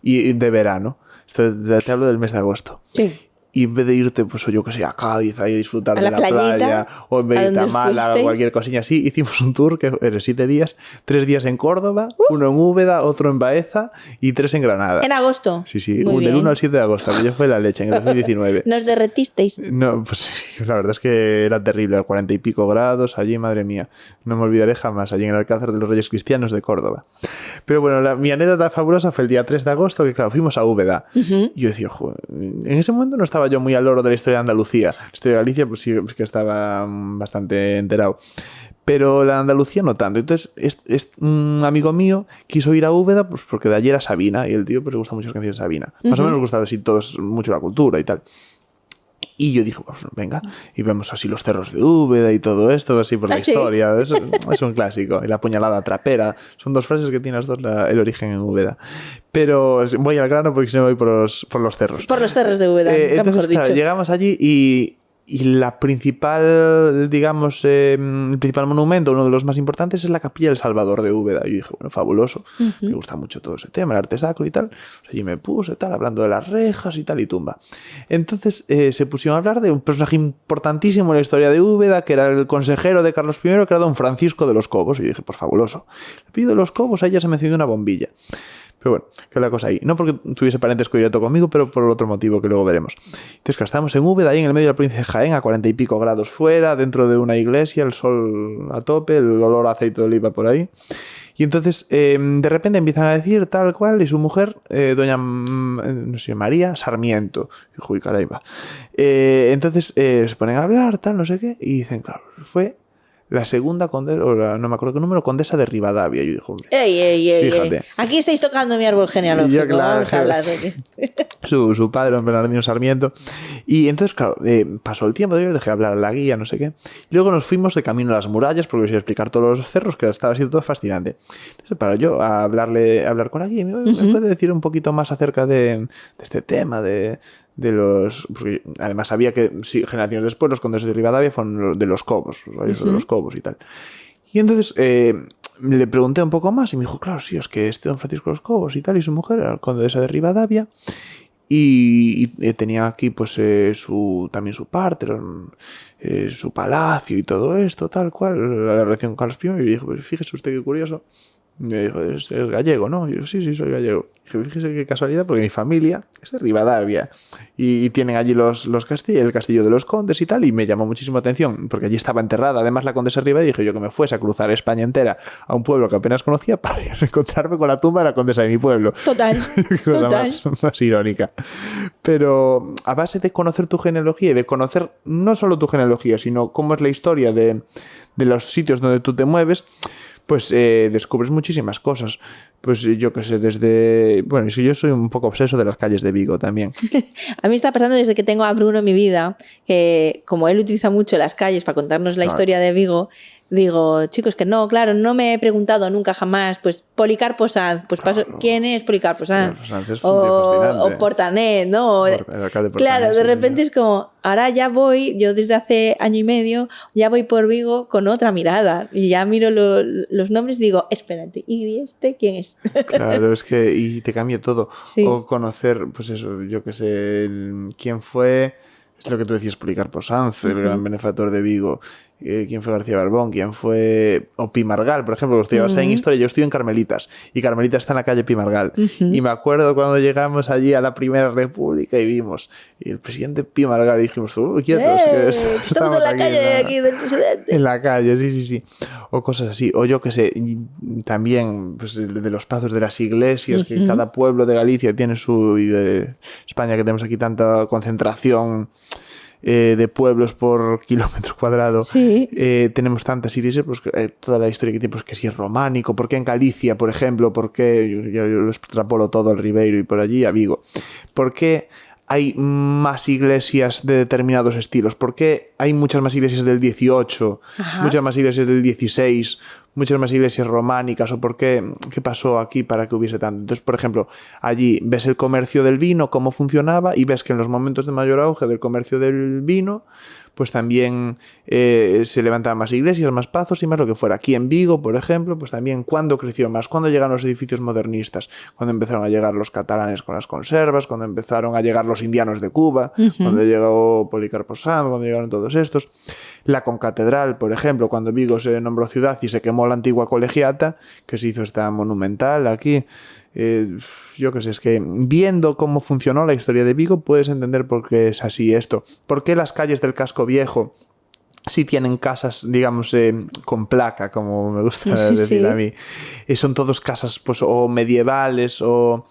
y de verano. Esto te hablo del mes de agosto. Sí. y en vez de irte, pues yo que sé, a Cádiz, ahí a disfrutar de la playita, playa, o en vez de irte a Málaga, o cualquier cosilla así, hicimos un tour que era 7 días, 3 días en Córdoba, 1 en Úbeda, otro en Baeza y 3 en Granada. ¿En agosto? Sí, sí, Muy del bien. 1 al 7 de agosto, que yo fue la leche, en el 2019. ¿Nos derretisteis? No, pues sí, la verdad es que era terrible, 40 y pico grados allí, madre mía. No me olvidaré jamás, allí en el Alcázar de los Reyes Cristianos de Córdoba. Pero bueno, mi anécdota fabulosa fue el día 3 de agosto, que claro, fuimos a Úbeda. Y yo decía, joder, en ese momento no estaba yo muy al loro de la historia de Andalucía. La historia de Galicia, pues sí, pues que estaba bastante enterado. Pero la de Andalucía no tanto. Entonces, un amigo mío quiso ir a Úbeda pues porque de allí era Sabina, y el tío pues le gusta mucho las canciones de Sabina. Más o menos nos gusta así todos mucho la cultura y tal. Y yo dije, pues venga, y vemos así los cerros de Úbeda y todo esto, así por la historia. Eso es un clásico. Y la puñalada trapera. Son 2 frases que tienen las dos el origen en Úbeda. Pero voy al grano porque si no voy por los cerros. Por los cerros de Úbeda, entonces, mejor dicho. Claro, llegamos allí y la principal, digamos, el principal monumento, uno de los más importantes, es la Capilla del Salvador de Úbeda. Y yo dije, bueno, fabuloso, me gusta mucho todo ese tema, el arte sacro y tal. Pues allí me puse, tal, hablando de las rejas y tal, y tumba. Entonces se pusieron a hablar de un personaje importantísimo en la historia de Úbeda, que era el consejero de Carlos I, que era don Francisco de los Cobos. Y yo dije, pues fabuloso. Le pido de los Cobos, ahí ya se me encendió una bombilla. Pero bueno, que es la cosa ahí. No porque tuviese parentesco directo conmigo, pero por otro motivo que luego veremos. Entonces, que estábamos en Úbeda, ahí en el medio de la provincia de Jaén, a 40 y pico grados fuera, dentro de una iglesia, el sol a tope, el olor a aceite de oliva por ahí. Y entonces, de repente empiezan a decir tal cual, y su mujer, doña, no sé, María Sarmiento. Uy, caramba. Entonces, se ponen a hablar, tal, no sé qué, y dicen, claro, fue la segunda condesa, o no me acuerdo qué número, condesa de Rivadavia. Yo dije, hombre, ey. Aquí estáis tocando mi árbol genealógico. Yo, claro, vamos a hablar de su padre, don Bernardino Sarmiento. Y entonces, claro, pasó el tiempo, yo dejé hablar a la guía, no sé qué. Y luego nos fuimos de camino a las murallas, porque os iba a explicar todos los cerros, que estaba siendo todo fascinante. Entonces, para yo hablar con la guía, ¿me puede decir un poquito más acerca de este tema, de los... Porque además sabía que sí, generaciones después los condes de Rivadavia fueron de los Cobos, los reyes de los Cobos y tal. Y entonces le pregunté un poco más y me dijo, claro, sí, es que don Francisco de los Cobos y tal, y su mujer era condesa de Rivadavia, y tenía aquí pues también su parte, su palacio y todo esto, tal cual, la relación con Carlos I. Y dijo, pues fíjese usted qué curioso. Me dijo, es gallego, ¿no? Y yo, sí, soy gallego. Y dije, fíjese qué casualidad, porque mi familia es de Rivadavia. Y tienen allí el castillo de los condes y tal, y me llamó muchísimo atención, porque allí estaba enterrada, además, la condesa Rivadavia, y dije yo que me fuese a cruzar España entera a un pueblo que apenas conocía para encontrarme con la tumba de la condesa de mi pueblo. Total. Cosa más irónica. Pero a base de conocer tu genealogía y de conocer no solo tu genealogía, sino cómo es la historia de los sitios donde tú te mueves, pues descubres muchísimas cosas. Pues yo qué sé, desde... Bueno, yo soy un poco obseso de las calles de Vigo también. A mí está pasando desde que tengo a Bruno en mi vida, que como él utiliza mucho las calles para contarnos la historia de Vigo, digo, chicos, que no, claro, no me he preguntado nunca jamás, pues Policarpo Sanz, pues claro. ¿Quién es Policarpo Sanz? O Portanet, ¿no? Claro, de repente es como, ahora ya voy, yo desde hace año y medio, ya voy por Vigo con otra mirada, y ya miro los nombres y digo, espérate, ¿y este quién es? Claro, es que y te cambia todo. Sí. O conocer, pues eso, yo qué sé, quién fue, es lo que tú decías, Policarpo Sanz, el gran benefactor de Vigo. ¿Quién fue García Barbón? ¿Quién fue Pimargal? Por ejemplo, estoy en historia, yo estoy en Carmelitas, y Carmelitas está en la calle Pimargal. Y me acuerdo cuando llegamos allí a la Primera República y vimos el presidente Pimargal y dijimos, quietos, estamos en la calle aquí del presidente. En la calle, sí. O cosas así. O yo qué sé, también pues, de los pasos de las iglesias, que cada pueblo de Galicia tiene su... y de España, que tenemos aquí tanta concentración de pueblos por kilómetro cuadrado. Sí. Tenemos tantas iglesias, pues toda la historia que tiene, pues que si es románico, ¿por qué en Galicia, por ejemplo? ¿Por qué? Yo lo extrapolo todo al Ribeiro y por allí a Vigo. ¿Por qué hay más iglesias de determinados estilos? ¿Por qué hay muchas más iglesias del 18, muchas más iglesias del 16? muchas más iglesias románicas o por qué pasó aquí para que hubiese tanto. Entonces, por ejemplo, allí ves el comercio del vino, cómo funcionaba, y ves que en los momentos de mayor auge del comercio del vino, pues también se levantaban más iglesias, más pazos y más lo que fuera. Aquí en Vigo, por ejemplo, pues también cuando creció más, cuando llegaron los edificios modernistas, cuando empezaron a llegar los catalanes con las conservas, cuando empezaron a llegar los indianos de Cuba, cuando llegó Policarpo Sanz, cuando llegaron todos estos. La concatedral, por ejemplo, cuando Vigo se nombró ciudad y se quemó la antigua colegiata, que se hizo esta monumental aquí. Yo qué sé, es que viendo cómo funcionó la historia de Vigo puedes entender por qué es así esto. ¿Por qué las calles del casco viejo sí tienen casas, digamos, con placa, como me gusta decir a mí? Son todos casas pues o medievales o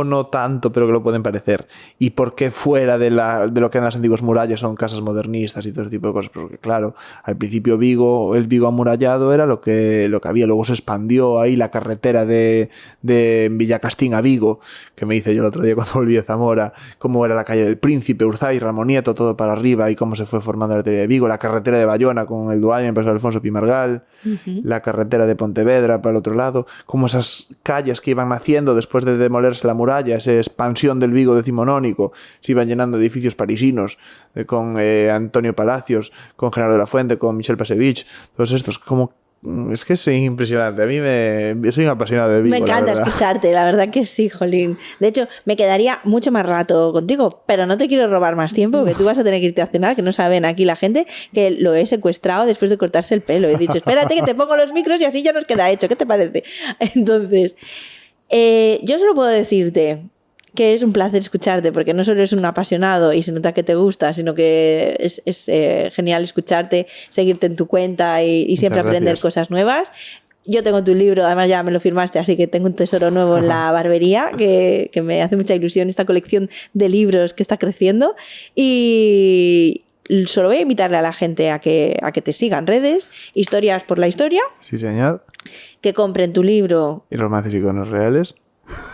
no tanto, pero que lo pueden parecer. ¿Y por qué fuera de lo que eran las antiguas murallas son casas modernistas y todo ese tipo de cosas? Porque claro, al principio el Vigo amurallado era lo que había, luego se expandió ahí la carretera de Villacastín a Vigo, que me hice yo el otro día cuando volví de Zamora, cómo era la calle del Príncipe, Urzay, Ramonieto, todo para arriba, y cómo se fue formando la arteria de Vigo, la carretera de Bayona con el Duaño, empezó Alfonso Pimargal, la carretera de Pontevedra para el otro lado, como esas calles que iban naciendo después de demolerse la muralla, esa expansión del Vigo decimonónico, se iban llenando edificios parisinos, con Antonio Palacios, con Genaro de la Fuente, con Michel Pasevich, todos estos, como es que es impresionante. A mí soy un apasionado de Vigo. Me encanta escucharte, la verdad que sí, jolín. De hecho, me quedaría mucho más rato contigo, pero no te quiero robar más tiempo, porque tú vas a tener que irte a cenar, que no saben aquí la gente que lo he secuestrado después de cortarse el pelo. He dicho, espérate que te pongo los micros y así ya nos queda hecho. ¿Qué te parece? Entonces, yo solo puedo decirte que es un placer escucharte, porque no solo eres un apasionado y se nota que te gusta, sino que es genial escucharte, seguirte en tu cuenta y siempre aprender cosas nuevas. Yo tengo tu libro, además ya me lo firmaste, así que tengo un tesoro nuevo en la barbería que me hace mucha ilusión, esta colección de libros que está creciendo. Y solo voy a invitarle a la gente a que te siga en redes, Historias por la Historia. Sí, señor. Que compren tu libro. Y romances y iconos reales.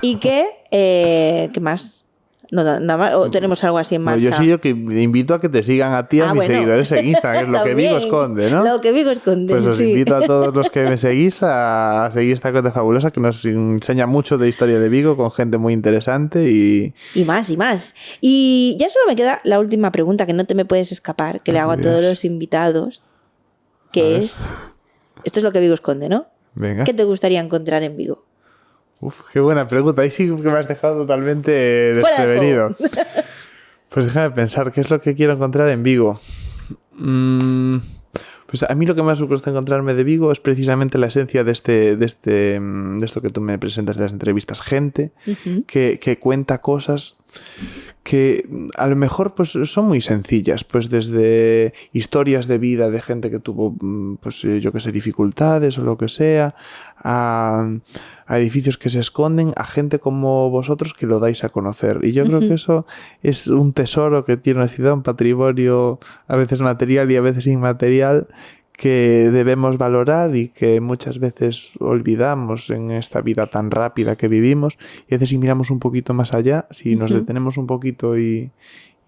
Y que, ¿qué más? No, nada más. ¿O tenemos algo así en marcha? Yo que invito a que te sigan a ti, a mis seguidores en Instagram, que es lo que Vigo esconde, ¿no? Lo que Vigo esconde, pues os invito a todos los que me seguís a seguir esta cuenta fabulosa que nos enseña mucho de historia de Vigo con gente muy interesante y más. Y ya solo me queda la última pregunta que no te me puedes escapar, que le hago a todos los invitados, que es... Esto es lo que Vigo esconde, ¿no? Venga. ¿Qué te gustaría encontrar en Vigo? Uf, qué buena pregunta. Ahí sí que me has dejado totalmente desprevenido. Pues déjame pensar, ¿qué es lo que quiero encontrar en Vigo? Pues a mí lo que más me gusta encontrarme de Vigo es precisamente la esencia de esto que tú me presentas de las entrevistas. Gente que cuenta cosas que a lo mejor pues son muy sencillas, pues desde historias de vida de gente que tuvo, pues yo que sé, dificultades o lo que sea, a edificios que se esconden, a gente como vosotros que lo dais a conocer. Y yo creo que eso es un tesoro que tiene una ciudad, un patrimonio a veces material y a veces inmaterial, que debemos valorar y que muchas veces olvidamos en esta vida tan rápida que vivimos. Y a veces si miramos un poquito más allá, si nos detenemos un poquito y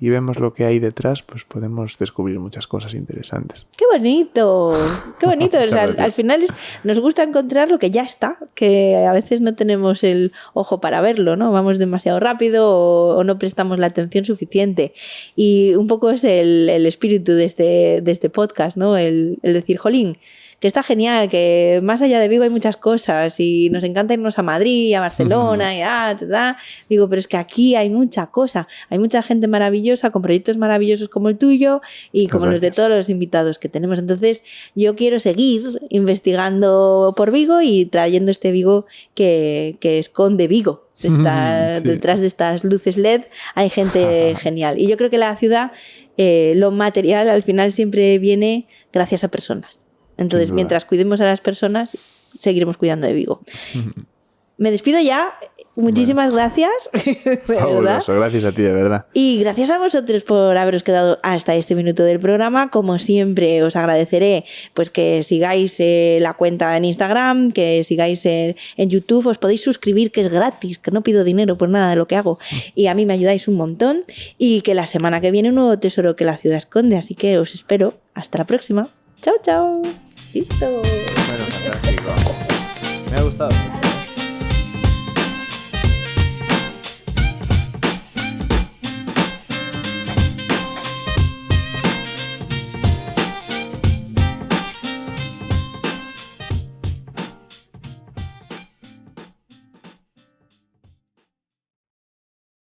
vemos lo que hay detrás, pues podemos descubrir muchas cosas interesantes. ¡Qué bonito! ¡Qué bonito! O sea, al final nos gusta encontrar lo que ya está, que a veces no tenemos el ojo para verlo, ¿no? Vamos demasiado rápido o no prestamos la atención suficiente. Y un poco es el espíritu de este podcast, ¿no? El decir, jolín, que está genial, que más allá de Vigo hay muchas cosas y nos encanta irnos a Madrid, a Barcelona, digo, pero es que aquí hay mucha cosa, hay mucha gente maravillosa con proyectos maravillosos como el tuyo y como los de todos los invitados que tenemos. Entonces yo quiero seguir investigando por Vigo y trayendo este Vigo que esconde Vigo. Detrás de estas luces LED hay gente genial y yo creo que la ciudad, lo material al final siempre viene gracias a personas. Entonces, mientras cuidemos a las personas, seguiremos cuidando de Vigo. Me despido ya. Muchísimas gracias. Fabuloso, gracias a ti, de verdad. Y gracias a vosotros por haberos quedado hasta este minuto del programa. Como siempre, os agradeceré pues que sigáis la cuenta en Instagram, que sigáis en YouTube. Os podéis suscribir, que es gratis, que no pido dinero por nada de lo que hago. Y a mí me ayudáis un montón. Y que la semana que viene un nuevo tesoro que la ciudad esconde. Así que os espero. Hasta la próxima. Chao, chao. besito. Bueno, fantástico. Me ha gustado.